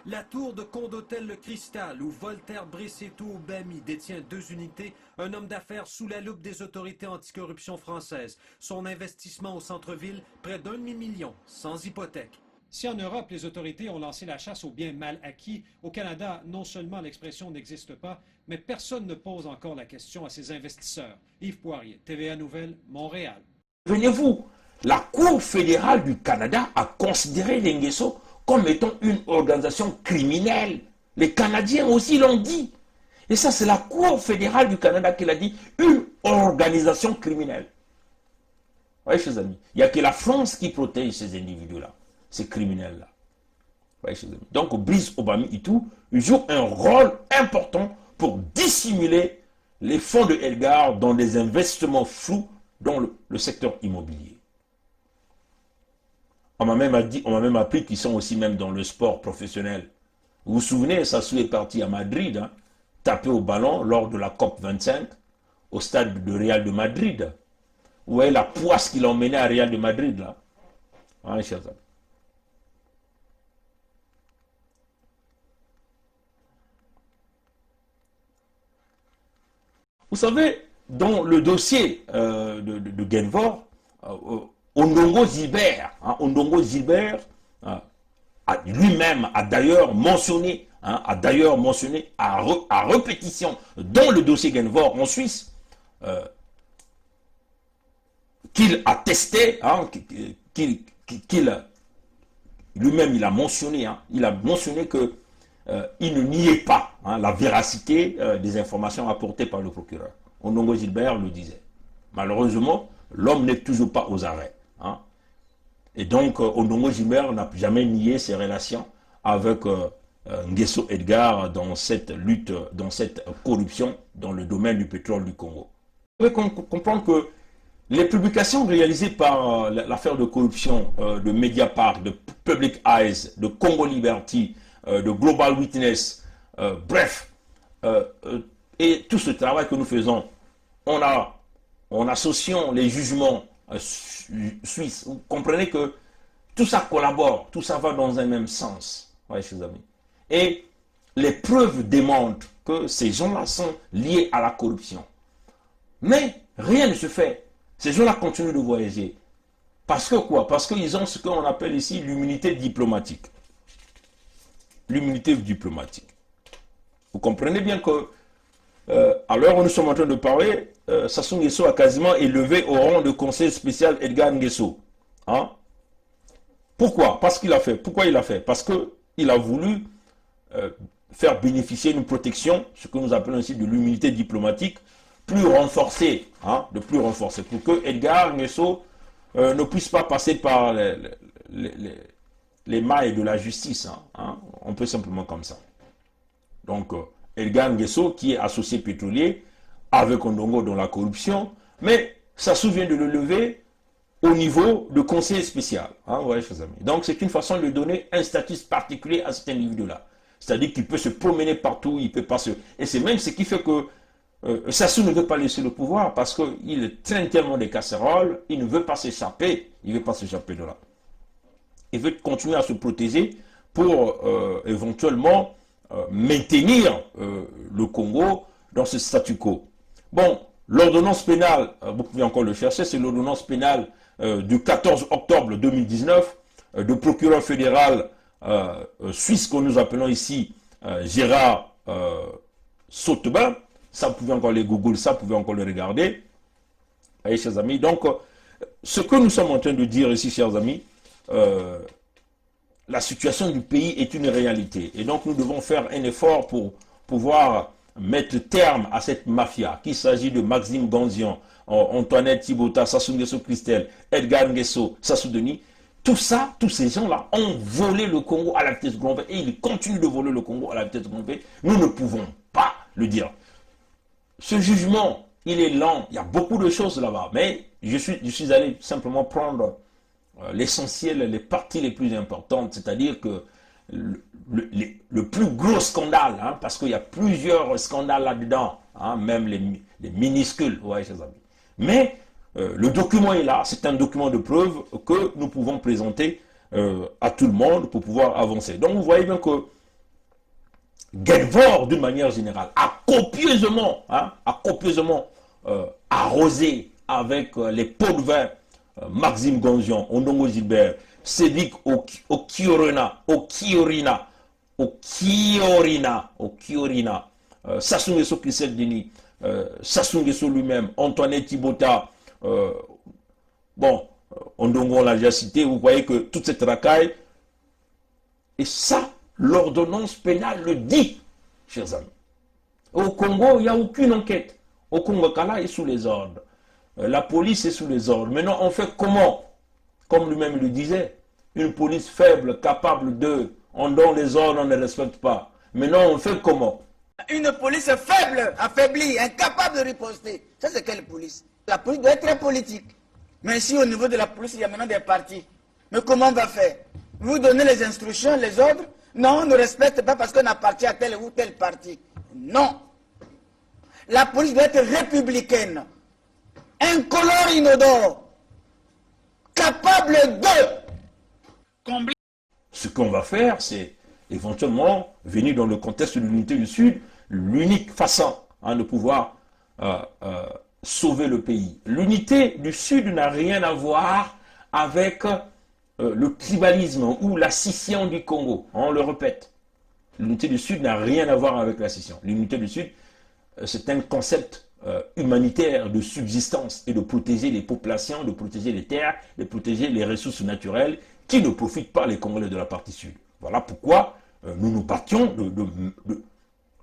Speaker 6: La tour de Condotel Le Cristal, où Voltaire Brissetto Obami détient 2 unités, un homme d'affaires sous la loupe des autorités anticorruption françaises. Son investissement au centre-ville, près d'1 demi-million, sans hypothèque. Si en Europe, les autorités ont lancé la chasse aux biens mal acquis, au Canada, non seulement l'expression n'existe pas, mais personne ne pose encore la question à ses investisseurs. Yves Poirier, TVA Nouvelles, Montréal.
Speaker 1: Venez-vous, la Cour fédérale du Canada a considéré les Nguesso comme étant une organisation criminelle. Les Canadiens aussi l'ont dit. Et ça, c'est la Cour fédérale du Canada qui l'a dit, une organisation criminelle. Vous voyez, chers amis, il n'y a que la France qui protège ces individus-là, ces criminels-là. Vous voyez, chers amis. Donc, Brice Obami et tout, joue un rôle important pour dissimuler les fonds de Elgar dans des investissements flous dans le secteur immobilier. On m'a même appris qu'ils sont aussi même dans le sport professionnel. Vous vous souvenez, Sassou est parti à Madrid, hein, taper au ballon lors de la COP 25 au stade de Real de Madrid. Vous voyez la poisse qu'il a emmenée à Real de Madrid, là. Hein, chers amis. Vous savez, dans le dossier de Genvor, Ondongo Gilbert, hein, lui-même a d'ailleurs mentionné, à répétition dans le dossier Genvor en Suisse, qu'il a testé, hein, lui-même il a mentionné que il ne niait pas, hein, la véracité des informations apportées par le procureur. Ondongo Gilbert le disait. Malheureusement, l'homme n'est toujours pas aux arrêts. Hein. Et donc, Ondongo Gilbert n'a jamais nié ses relations avec Nguesso Edgar dans cette lutte, dans cette corruption dans le domaine du pétrole du Congo. Vous devez comprendre que les publications réalisées par l'affaire de corruption de Mediapart, de Public Eyes, de Congo Liberty, de Global Witness, bref, et tout ce travail que nous faisons, en associant les jugements suisses, vous comprenez que tout ça collabore, tout ça va dans un même sens, ouais, chers amis. Et les preuves démontrent que ces gens-là sont liés à la corruption. Mais rien ne se fait. Ces gens-là continuent de voyager. Parce que quoi? Parce qu'ils ont ce qu'on appelle ici l'immunité diplomatique. l'immunité diplomatique. Vous comprenez bien que, à l'heure où nous sommes en train de parler, Sassou Nguesso a quasiment élevé au rang de conseiller spécial Edgar Nguesso. Hein? Pourquoi? Parce qu'il a fait. Pourquoi il a fait? Parce qu'il a voulu faire bénéficier une protection, ce que nous appelons ici de l'immunité diplomatique, plus renforcée, hein, de plus renforcée, pour que Edgar Nguesso ne puisse pas passer par les mailles de la justice. Hein. On peut simplement comme ça. Donc, Edgar Nguesso, qui est associé pétrolier, avec Ondongo dans la corruption, mais ça souvient de le lever au niveau de conseiller spécial. Hein, ouais, chers amis. Donc, c'est une façon de donner un statut particulier à cet individu-là. C'est-à-dire qu'il peut se promener partout, il peut pas se... Et c'est même ce qui fait que Sassou ne veut pas laisser le pouvoir parce qu'il traîne tellement des casseroles, il ne veut pas s'échapper. Il ne veut pas s'échapper de là. Il veut continuer à se protéger pour éventuellement maintenir le Congo dans ce statu quo. Bon, l'ordonnance pénale, vous pouvez encore le chercher, c'est l'ordonnance pénale du 14 octobre 2019 du procureur fédéral suisse que nous appelons ici Gérard Sautebin. Ça, vous pouvez encore les Google, ça, vous pouvez encore le regarder. Vous voyez, chers amis. Donc, ce que nous sommes en train de dire ici, chers amis, la situation du pays est une réalité. Et donc, nous devons faire un effort pour pouvoir mettre terme à cette mafia, qu'il s'agit de Maxime Ganzian, Antoinette Thibota, Sassou Nguesso Christelle, Edgar Nguesso, Sassou Denis. Tout ça, tous ces gens-là ont volé le Congo à la vitesse grand V et ils continuent de voler le Congo à la vitesse grand V. Nous ne pouvons pas le dire. Ce jugement, il est lent. Il y a beaucoup de choses là-bas. Mais je suis allé simplement prendre l'essentiel, les parties les plus importantes. C'est-à-dire que le plus gros scandale, hein, parce qu'il y a plusieurs scandales là-dedans, hein, même les minuscules, ouais, chers amis. Mais le document est là, c'est un document de preuve que nous pouvons présenter à tout le monde pour pouvoir avancer. Donc vous voyez bien que Genvor, d'une manière générale, a copieusement arrosé avec les pots de vin Maxime Ganzian, Ondongo Gilbert, Cédric Okiorina, Sassou Nguesso Christelle Denis, Sassou Nguesso lui-même, Antoinette Thibota, Ondongo l'a déjà cité, vous voyez que toute cette racaille, et ça, l'ordonnance pénale le dit, chers amis. Au Congo, il n'y a aucune enquête. Au Congo, Kala est sous les ordres. La police est sous les ordres. Maintenant, on fait comment? Comme lui-même le disait, une police faible, capable dont les ordres on ne respecte pas. Maintenant, on fait comment?
Speaker 9: Une police faible, affaiblie, incapable de riposter. Ça, c'est quelle police? La police doit être très politique. Mais si au niveau de la police, il y a maintenant des partis. Mais comment on va faire? Vous donnez les instructions, les ordres? Non, on ne respecte pas parce qu'on appartient à tel ou tel parti. Non. La police doit être républicaine, incolore, inodore, capable de combler.
Speaker 1: Ce qu'on va faire, c'est éventuellement venir dans le contexte de l'unité du Sud, l'unique façon de pouvoir sauver le pays. L'unité du Sud n'a rien à voir avec le tribalisme ou la scission du Congo. On le répète. L'unité du Sud n'a rien à voir avec la scission. L'unité du Sud, c'est un concept humanitaire de subsistance et de protéger les populations, de protéger les terres, de protéger les ressources naturelles qui ne profitent pas les Congolais de la partie Sud. Voilà pourquoi nous nous battions de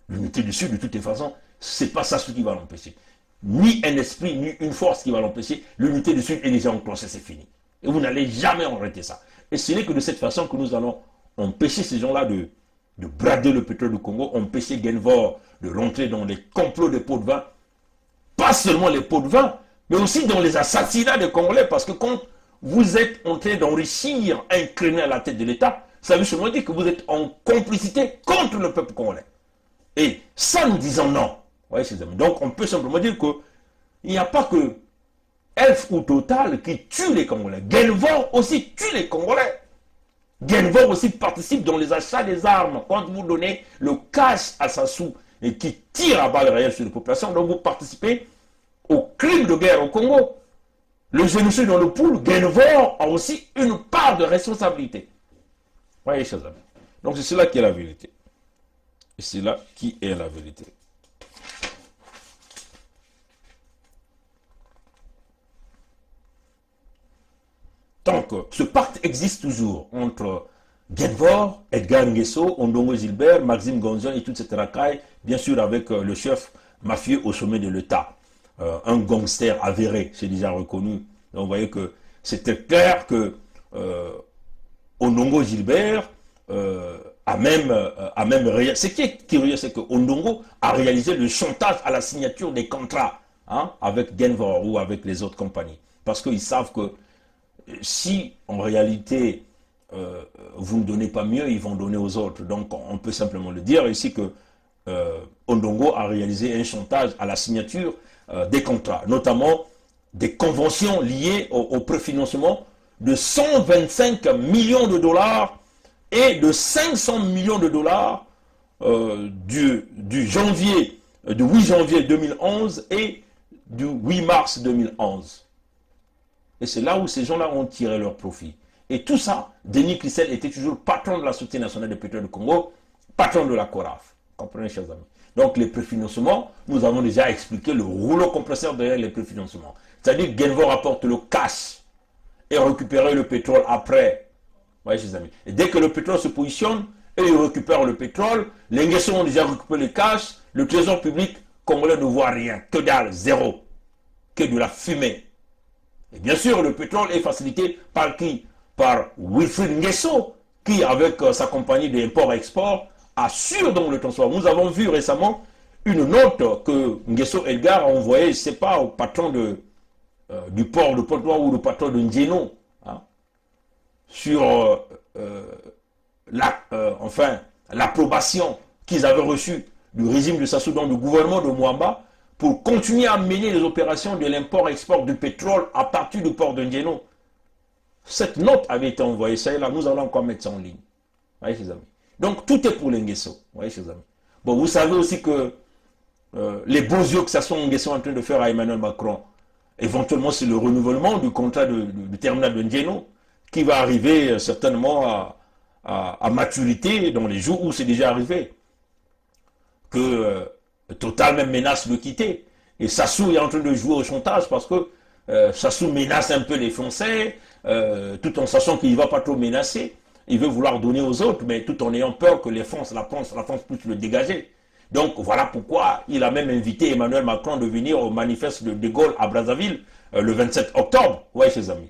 Speaker 1: l'unité du Sud. De toutes les façons, ce n'est pas ça ce qui va l'empêcher. Ni un esprit, ni une force qui va l'empêcher. L'unité du Sud est déjà enclenchée, c'est fini. Et vous n'allez jamais arrêter ça. Et ce n'est que de cette façon que nous allons empêcher ces gens-là de brader le pétrole du Congo, empêcher Genvor de rentrer dans les complots des pots de vin. Pas seulement les pots de vin, mais aussi dans les assassinats des Congolais. Parce que quand vous êtes en train d'enrichir un criminel à la tête de l'État, ça veut seulement dire que vous êtes en complicité contre le peuple congolais. Et ça, nous disons non. Ouais, donc on peut simplement dire qu'il n'y a pas que Elf ou Total qui tue les Congolais. Genvor aussi tue les Congolais. Genvor aussi participe dans les achats des armes. Quand vous donnez le cash à Sassou et qui tire à balles réelles sur les populations, donc vous participez au crime de guerre au Congo. Le génocide dans le pool, Genvor a aussi une part de responsabilité. Voyez, chers amis. Donc c'est cela qui est la vérité. Et c'est là qui est la vérité. Donc, ce pacte existe toujours entre Genvor, Edgar Nguesso, Ondongo Gilbert, Maxime Gonzon et toute cette racaille, bien sûr avec le chef mafieux au sommet de l'État. Un gangster avéré, c'est déjà reconnu. Donc vous voyez que c'était clair que Ondongo Gilbert a même réalisé. Ce qui est curieux, c'est que Ondongo a réalisé le chantage à la signature des contrats avec Genvor ou avec les autres compagnies. Parce qu'ils savent que si en réalité vous ne donnez pas mieux, ils vont donner aux autres. Donc on peut simplement le dire ici que Ondongo a réalisé un chantage à la signature des contrats, notamment des conventions liées au préfinancement de 125 millions de dollars et de 500 millions de dollars du 8 janvier 2011 et du 8 mars 2011. Et c'est là où ces gens-là ont tiré leur profit. Et tout ça, Denis Chrysel était toujours patron de la Société nationale de pétrole du Congo, patron de la CORAF. Comprenez, chers amis. Donc les préfinancements, nous avons déjà expliqué le rouleau compresseur derrière les préfinancements. C'est-à-dire que Genvor apporte le cash et récupère le pétrole après. Vous voyez, chers amis. Et dès que le pétrole se positionne, et ils récupèrent le pétrole, les Nguesso ont déjà récupéré le cash, le trésor public congolais ne voit rien, que dalle, zéro, que de la fumée. Et bien sûr, le pétrole est facilité par qui? Par Wilfried Nguesso, qui, avec sa compagnie d'import-export, assure donc le transport. Nous avons vu récemment une note que Nguesso Edgar a envoyée, je ne sais pas, au patron du port de Pointe-Noire ou le patron de Ndjeno, sur l'approbation qu'ils avaient reçue du régime de Sassou, donc du gouvernement de Mwamba, pour continuer à mener les opérations de l'import-export du pétrole à partir du port de Ndjeno. Cette note avait été envoyée, ça et là, nous allons encore mettre ça en ligne. Vous voyez, chers amis. Donc, tout est pour les Nguesso. Vous voyez, chers amis. Bon, vous savez aussi que les beaux yeux que Sassou Nguesso est en train de faire à Emmanuel Macron, éventuellement, c'est le renouvellement du contrat du terminal de Ndjeno, qui va arriver certainement à maturité dans les jours où c'est déjà arrivé. Que Total même menace de quitter. Et Sassou est en train de jouer au chantage parce que Sassou menace un peu les Français, tout en sachant qu'il ne va pas trop menacer. Il veut vouloir donner aux autres, mais tout en ayant peur que la France puisse le dégager. Donc voilà pourquoi il a même invité Emmanuel Macron de venir au manifeste de Gaulle à Brazzaville le 27 octobre. Oui, chers amis.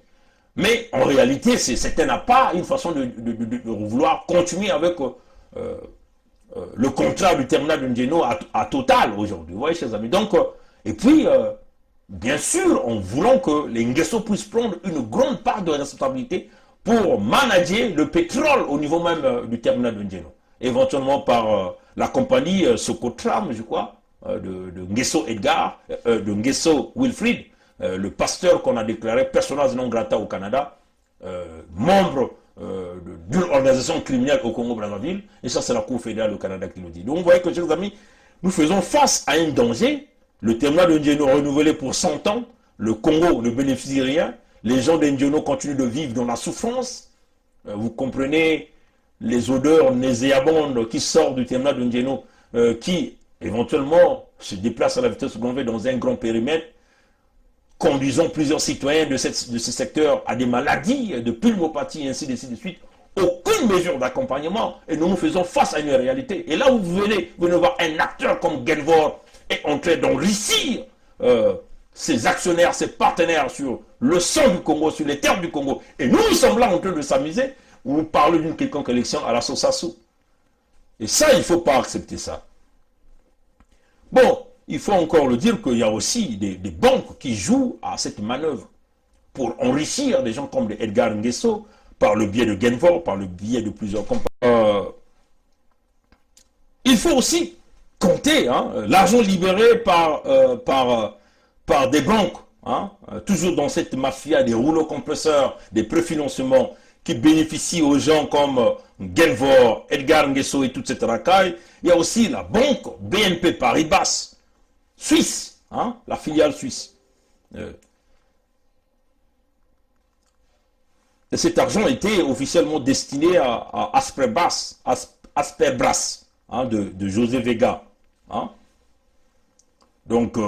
Speaker 1: Mais en réalité, c'était pas une façon de vouloir continuer avec le contrat du terminal de Ndjeno à Total aujourd'hui. Vous voyez, chers amis. Donc, et puis, bien sûr, en voulant que les Nguesso puissent prendre une grande part de responsabilité pour manager le pétrole au niveau même du terminal de Ndjeno. Éventuellement par la compagnie Socotram, je crois, de Nguesso Edgar, de Nguesso Wilfried, le pasteur qu'on a déclaré personnage non grata au Canada, membre d'une organisation criminelle au Congo-Brazzaville, et ça c'est la Cour fédérale au Canada qui nous dit. Donc vous voyez que, chers amis, nous faisons face à un danger. Le terminal de Ndjeno renouvelé pour 100 ans, le Congo ne bénéficie de rien, les gens de Ndjeno continuent de vivre dans la souffrance. Vous comprenez les odeurs nauséabondes qui sortent du terminal de Ndjeno, qui éventuellement se déplacent à la vitesse grand V dans un grand périmètre, conduisant plusieurs citoyens de ce secteur à des maladies, de pulmopathie, ainsi de suite. Aucune mesure d'accompagnement. Et nous faisons face à une réalité. Et là où vous venez voir un acteur comme Genvor est en train d'enrichir ses actionnaires, ses partenaires sur le sang du Congo, sur les terres du Congo. Et nous sommes là en train de s'amuser. Vous parlez d'une quelconque élection à la Sosassou. Et ça, il ne faut pas accepter ça. Bon, il faut encore le dire qu'il y a aussi des banques qui jouent à cette manœuvre pour enrichir des gens comme Edgar Nguesso par le biais de Genvor, par le biais de plusieurs compagnies. Il faut aussi compter l'argent libéré par des banques, toujours dans cette mafia des rouleaux compresseurs, des préfinancements qui bénéficient aux gens comme Genvor, Edgar Nguesso et toute cette racaille. Il y a aussi la banque BNP Paribas, Suisse, la filiale suisse. cet argent était officiellement destiné à Asperbras, hein, de José Vega. Hein. Donc,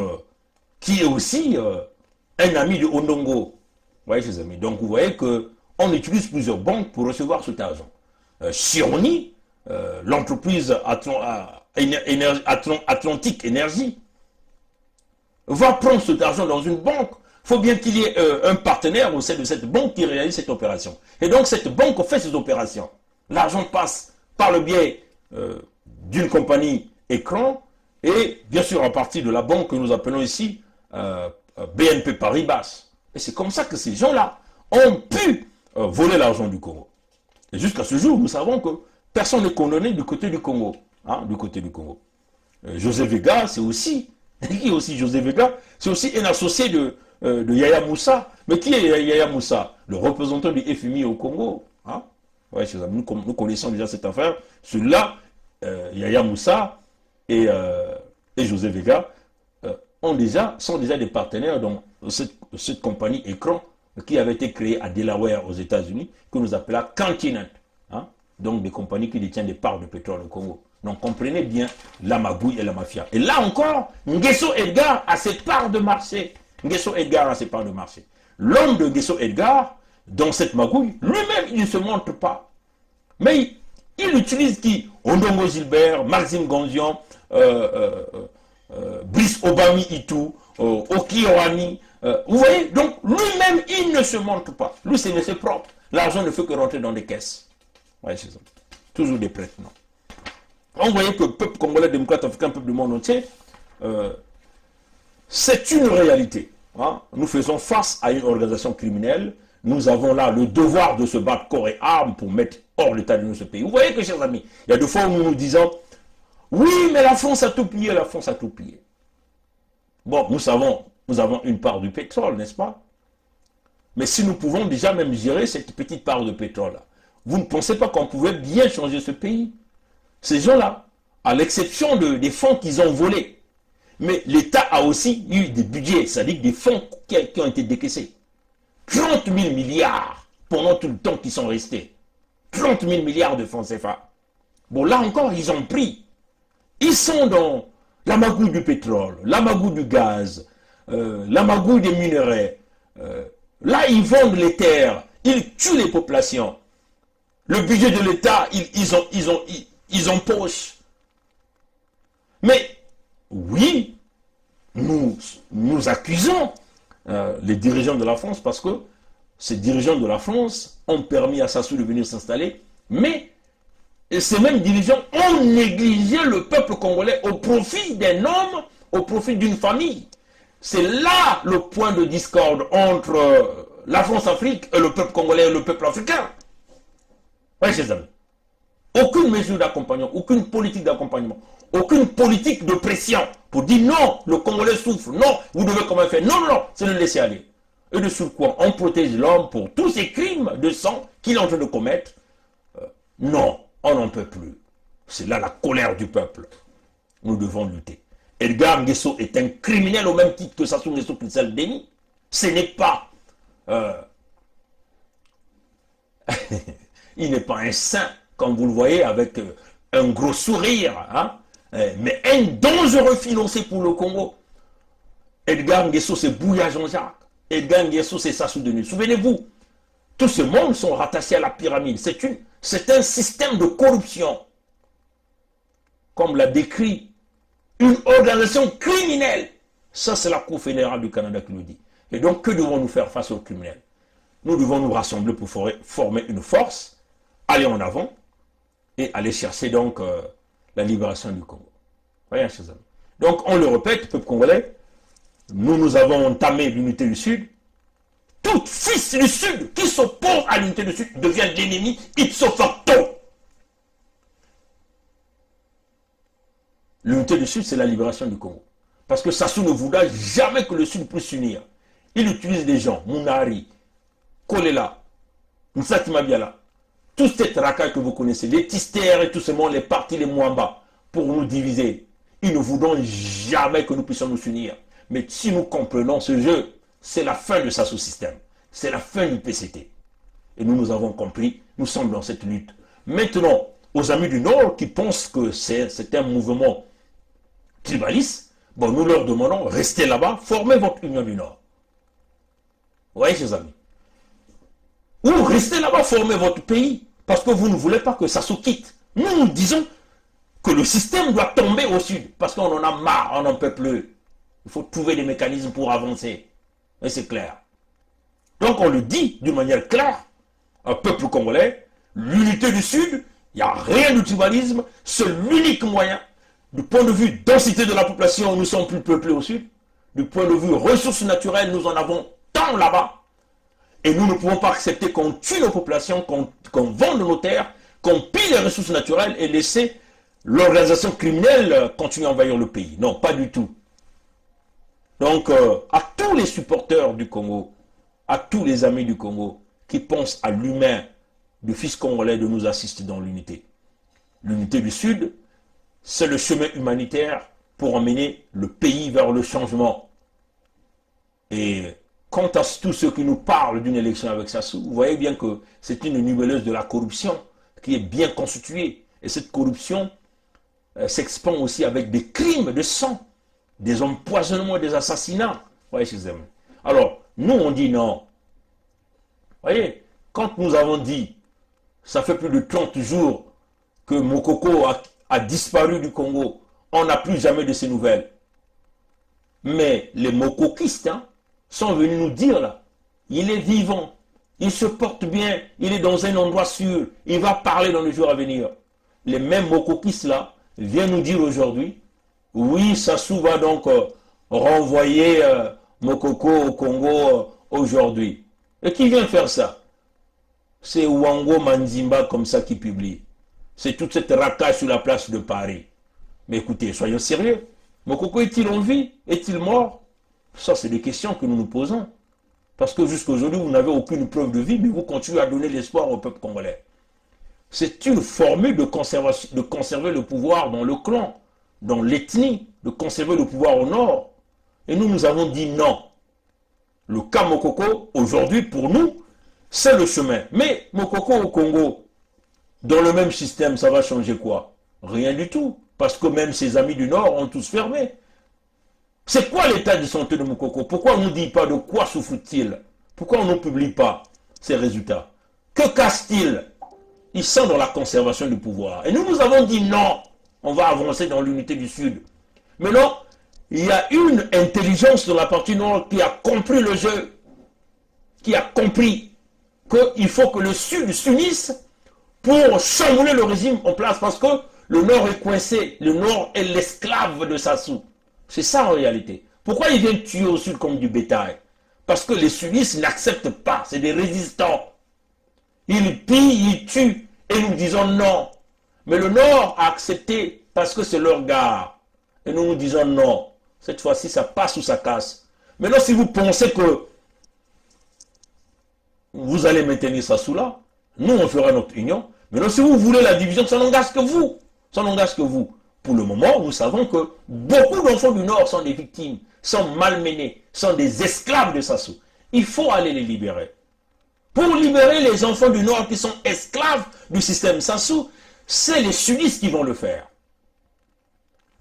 Speaker 1: qui est aussi un ami de Ondongo. Vous voyez, chers amis. Donc, vous voyez qu'on utilise plusieurs banques pour recevoir cet argent. Chironi, l'entreprise Atlantique Énergie, va prendre cet argent dans une banque. Il faut bien qu'il y ait un partenaire au sein de cette banque qui réalise cette opération. Et donc, cette banque fait ces opérations. L'argent passe par le biais d'une compagnie écran et bien sûr à partir de la banque que nous appelons ici BNP Paribas. Et c'est comme ça que ces gens-là ont pu voler l'argent du Congo. Et jusqu'à ce jour, nous savons que personne n'est condamné du côté du Congo. Hein, du côté du Congo. José Vega, c'est aussi, qui est aussi José Vega, c'est aussi un associé de Yaya Moussa. Mais qui est Yaya Moussa? Le représentant du FMI au Congo. Hein? Ouais, nous connaissons déjà cette affaire. Celui-là, Yaya Moussa et José Vega sont déjà des partenaires dans cette compagnie écran qui avait été créée à Delaware aux États-Unis, que nous appelons Continent. Hein? Donc des compagnies qui détiennent des parts de pétrole au Congo. Donc comprenez bien la magouille et la mafia. Et là encore, Nguesso Edgar a ses parts de marché. Nguesso Edgar a ses parts de marché. L'homme de Nguesso Edgar, dans cette magouille, lui-même, il ne se montre pas. Mais il utilise qui? Ondongo Gilbert, Maxime Gonzion, Brice Obami Itou, Oki Orani. Vous voyez, donc lui-même, il ne se montre pas. Lui, c'est laissé propre. L'argent ne fait que rentrer dans des caisses. Ouais, c'est ça. Toujours des prêtres, non. On voyait que le peuple congolais, démocrate africain, peuple du monde entier, c'est une réalité. Hein. Nous faisons face à une organisation criminelle. Nous avons là le devoir de se battre corps et âme pour mettre hors l'état de notre pays. Vous voyez que, chers amis, il y a des fois où nous nous disons, oui, mais la France a tout pillé, la France a tout pillé. Bon, nous avons une part du pétrole, n'est-ce pas? Mais si nous pouvons déjà même gérer cette petite part de pétrole-là, vous ne pensez pas qu'on pouvait bien changer ce pays? Ces gens-là, à l'exception des fonds qu'ils ont volés, mais l'État a aussi eu des budgets, c'est-à-dire des fonds qui ont été décaissés. 30 000 milliards pendant tout le temps qu'ils sont restés. 30 000 milliards de francs CFA. Bon, là encore, ils ont pris. Ils sont dans la magouille du pétrole, la magouille du gaz, la magouille des minerais. Là, ils vendent les terres, ils tuent les populations. Le budget de l'État, ils empochent. Mais, oui, nous accusons les dirigeants de la France parce que ces dirigeants de la France ont permis à Sassou de venir s'installer, mais ces mêmes dirigeants ont négligé le peuple congolais au profit d'un homme, au profit d'une famille. C'est là le point de discorde entre la France-Afrique et le peuple congolais et le peuple africain. Oui, chers amis. Aucune mesure d'accompagnement, aucune politique d'accompagnement, aucune politique de pression pour dire non, le Congolais souffre, non, vous devez comment faire. Non, non, c'est le laisser aller. Et de sur quoi on protège l'homme pour tous ces crimes de sang qu'il est en train de commettre. Non, on n'en peut plus. C'est là la colère du peuple. Nous devons lutter. Edgar Nguesso est un criminel au même titre que Sassou Nguesso Christelle Denis. Ce n'est pas... il n'est pas un saint, comme vous le voyez, avec un gros sourire, hein, mais un dangereux financier pour le Congo. Edgar Nguesso, c'est Bouya Jean-Jacques. Edgar Nguesso, c'est Sassou Denis. Souvenez-vous, tous ces mondes sont rattachés à la pyramide. C'est un système de corruption. Comme l'a décrit une organisation criminelle. Ça, c'est la Cour fédérale du Canada qui le dit. Et donc, que devons-nous faire face aux criminels? Nous devons nous rassembler pour former une force, aller en avant et aller chercher donc la libération du Congo. Voyez, chers amis. Donc, on le répète, peuple congolais, nous avons entamé l'unité du Sud. Tout fils du Sud qui s'oppose à l'unité du Sud devient l'ennemi ipso facto. L'unité du Sud, c'est la libération du Congo. Parce que Sassou ne voudra jamais que le Sud puisse s'unir. Il utilise des gens, Mounari, Kolela, Moussati Mabiala, toute cette racaille que vous connaissez, les Tister et tout ce monde, les partis, les Mwamba, pour nous diviser. Ils ne voudront jamais que nous puissions nous unir. Mais si nous comprenons ce jeu, c'est la fin de Sassou Système. C'est la fin du PCT. Et nous avons compris, nous sommes dans cette lutte. Maintenant, aux amis du Nord qui pensent que c'est un mouvement tribaliste, bon, nous leur demandons, restez là-bas, formez votre Union du Nord. Vous voyez, chers amis? Ou restez là-bas, formez votre pays, parce que vous ne voulez pas que ça se quitte. Nous disons que le système doit tomber au sud, parce qu'on en a marre, on n'en peut plus. Il faut trouver des mécanismes pour avancer. Et c'est clair. Donc on le dit d'une manière claire, un peuple congolais, l'unité du Sud, il n'y a rien de tribalisme, c'est l'unique moyen. Du point de vue densité de la population, nous sommes plus peuplés au Sud. Du point de vue ressources naturelles, nous en avons tant là-bas. Et nous ne pouvons pas accepter qu'on tue nos populations, qu'on vende nos terres, qu'on pille les ressources naturelles et laisser l'organisation criminelle continuer à envahir le pays. Non, pas du tout. Donc, à tous les supporters du Congo, à tous les amis du Congo qui pensent à l'humain du fils congolais de nous assister dans l'unité. L'unité du Sud, c'est le chemin humanitaire pour emmener le pays vers le changement. Et quant à tous ceux qui nous parlent d'une élection avec Sassou, vous voyez bien que c'est une niveleuse de la corruption qui est bien constituée. Et cette corruption s'expand aussi avec des crimes de sang, des empoisonnements, des assassinats. Vous voyez, chers amis. Alors, nous, on dit non. Vous voyez, quand nous avons dit, ça fait plus de 30 jours que Mokoko a disparu du Congo, on n'a plus jamais de ses nouvelles. Mais les Mokokistes sont venus nous dire là, il est vivant, il se porte bien, il est dans un endroit sûr, il va parler dans les jours à venir. Les mêmes Mokokistes là viennent nous dire aujourd'hui, oui, Sassou va donc renvoyer Mokoko au Congo aujourd'hui. Et qui vient faire ça? C'est Wango Manzimba comme ça qui publie. C'est toute cette racaille sur la place de Paris. Mais écoutez, soyons sérieux. Mokoko est-il en vie? Est-il mort? Ça, c'est des questions que nous nous posons. Parce que jusqu'à aujourd'hui, vous n'avez aucune preuve de vie, mais vous continuez à donner l'espoir au peuple congolais. C'est une formule de conserver le pouvoir dans le clan, dans l'ethnie, de conserver le pouvoir au nord. Et nous avons dit non. Le cas Mokoko, aujourd'hui, pour nous, c'est le chemin. Mais Mokoko au Congo, dans le même système, ça va changer quoi? Rien du tout. Parce que même ses amis du Nord ont tous fermé. C'est quoi l'état de santé de Mokoko? Pourquoi on ne nous dit pas de quoi souffre-t-il? Pourquoi on ne publie pas ces résultats? Que casse-t-il? Ils sont dans la conservation du pouvoir. Et nous avons dit non, on va avancer dans l'unité du Sud. Mais non, il y a une intelligence de la partie Nord qui a compris le jeu, qui a compris qu'il faut que le Sud s'unisse pour chambouler le régime en place, parce que le Nord est coincé, le Nord est l'esclave de Sassou. C'est ça en réalité. Pourquoi ils viennent tuer au Sud comme du bétail? Parce que les sudistes n'acceptent pas, c'est des résistants. Ils pillent, ils tuent, et nous disons non. Mais le Nord a accepté parce que c'est leur gare. Et nous disons non. Cette fois-ci, ça passe ou ça casse. Maintenant, si vous pensez que vous allez maintenir Sassou là, nous, on fera notre union. Maintenant, si vous voulez la division, ça n'engage que vous. Ça n'engage que vous. Pour le moment, nous savons que beaucoup d'enfants du Nord sont des victimes, sont malmenés, sont des esclaves de Sassou. Il faut aller les libérer. Pour libérer les enfants du Nord qui sont esclaves du système Sassou, c'est les sudistes qui vont le faire.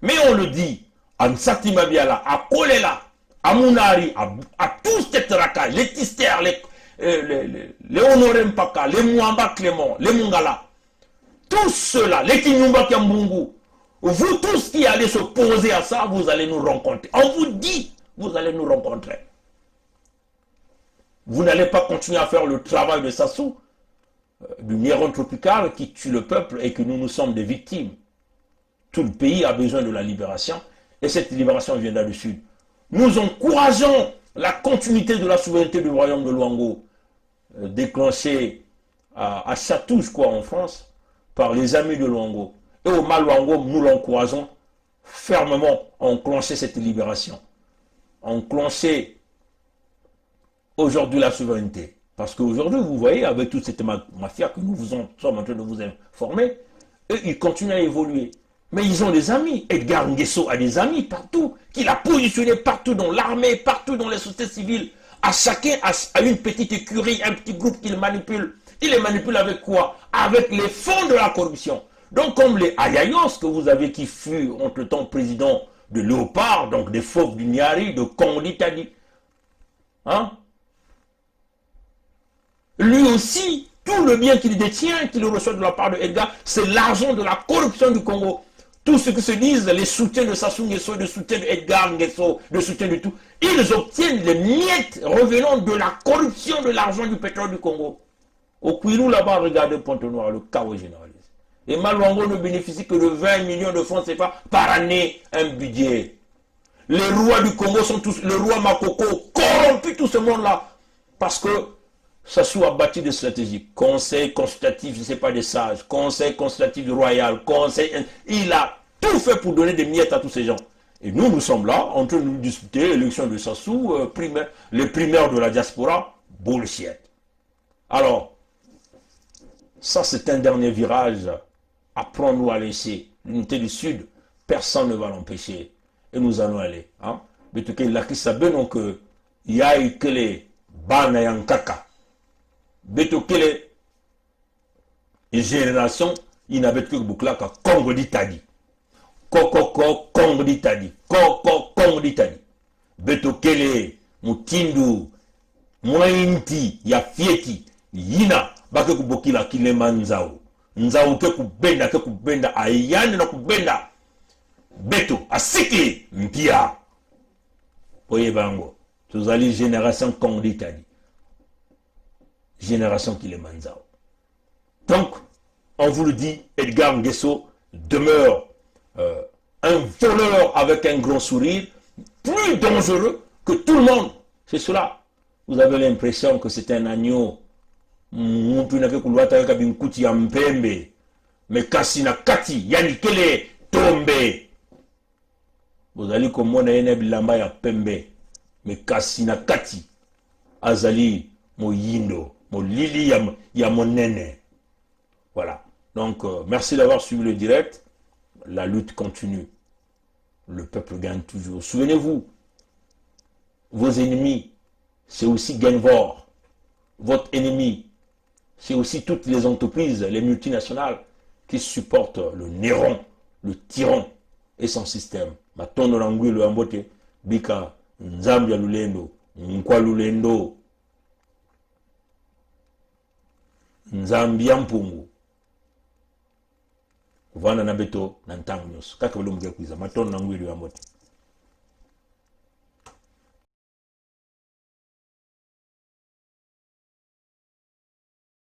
Speaker 1: Mais on le dit, à Nsati Mabiala, à Kolela, à Mounari, à tous ces racailles, les Tister, les Honoré Mpaka, les Mouamba Clément, les Mungala, tous ceux-là, les Kinyumba Kiambungu, vous tous qui allez se poser à ça, vous allez nous rencontrer. On vous dit, vous allez nous rencontrer. Vous n'allez pas continuer à faire le travail de Sassou, du Néron tropical qui tue le peuple et que nous sommes des victimes. Tout le pays a besoin de la libération et cette libération viendra du Sud. Nous encourageons la continuité de la souveraineté du royaume de Luango, déclenchée à Chatou, je crois, en France, par les amis de Luango. Et au Mal-Luango, nous l'encourageons fermement à enclencher cette libération. À enclencher aujourd'hui la souveraineté. Parce qu'aujourd'hui, vous voyez, avec toute cette mafia que nous sommes en train de vous informer, eux, ils continuent à évoluer. Mais ils ont des amis. Edgar Nguesso a des amis partout, qu'il a positionné partout dans l'armée, partout dans les sociétés civiles. À chacun a une petite écurie, un petit groupe qu'il manipule. Il les manipule avec quoi? Avec les fonds de la corruption. Donc comme les Ayayos que vous avez qui fut entre-temps président de Léopard, donc des fauves du Niari, de Congo-Tadi. Hein? Lui aussi, tout le bien qu'il détient, qu'il reçoit de la part de Edgar, c'est l'argent de la corruption du Congo. Tout ce que se disent les soutiens de Sassou Nguesso, les soutiens d'Edgar Nguesso, les soutiens de tout, ils obtiennent les miettes revenant de la corruption de l'argent du pétrole du Congo. Au Kouilou, là-bas, regardez Pointe-Noire, le chaos généralisé. Et Maluango ne bénéficie que de 20 millions de francs CFA par année, un budget. Les rois du Congo sont tous, le roi Makoko, corrompu tout ce monde-là. Parce que Sassou a bâti des stratégies. Conseil consultatif, je ne sais pas, des sages. Conseil consultatif royal. Conseil. Il a tout fait pour donner des miettes à tous ces gens. Et nous, nous sommes là, en train de nous discuter l'élection de Sassou, les primaires de la diaspora. Bullshit. Alors, ça, c'est un dernier virage. Apprends-nous à laisser. L'unité du Sud, personne ne va l'empêcher. Et nous allons aller. Hein? Mais tout cas, il a qui sabe donc il y a eu que les Banayankaka. Betokele génération il n'avait que boucla ka Congo d'Italie. Koko Congo d'Italie. Koko Congo d'Italie. Betokele mutindu mwainti ya fieti yina bake kubokila kilema nzao. Nzao ke kubenda ayane na kubenda beto asiki mpia. Oye bango. Tuzali génération Congo d'Italie. Génération qui les manzao. Donc, on vous le dit, Edgar Nguesso demeure un voleur avec un grand sourire, plus dangereux que tout le monde. C'est cela. Vous avez l'impression que c'est un agneau. Mais Kassina Kati, Yanikele, Tombe. Vous allez comme moi, Bilamba ya Pembe. Mais Kassina Kati, Azali, Moyindo. Lili ya mon nene. Voilà. Donc, merci d'avoir suivi le direct. La lutte continue. Le peuple gagne toujours. Souvenez-vous, vos ennemis, c'est aussi Genvor. Votre ennemi, c'est aussi toutes les entreprises, les multinationales qui supportent le Néron, le tyran et son système. Matondo Rangui, le Ambote, Bika, Nzambia Lulendo, Nkwa Lulendo, Nzambia Mpungu. Vana na beto na ntangu nyos. Kaka wale mge kuiza. Matondo na ngwili wa mote.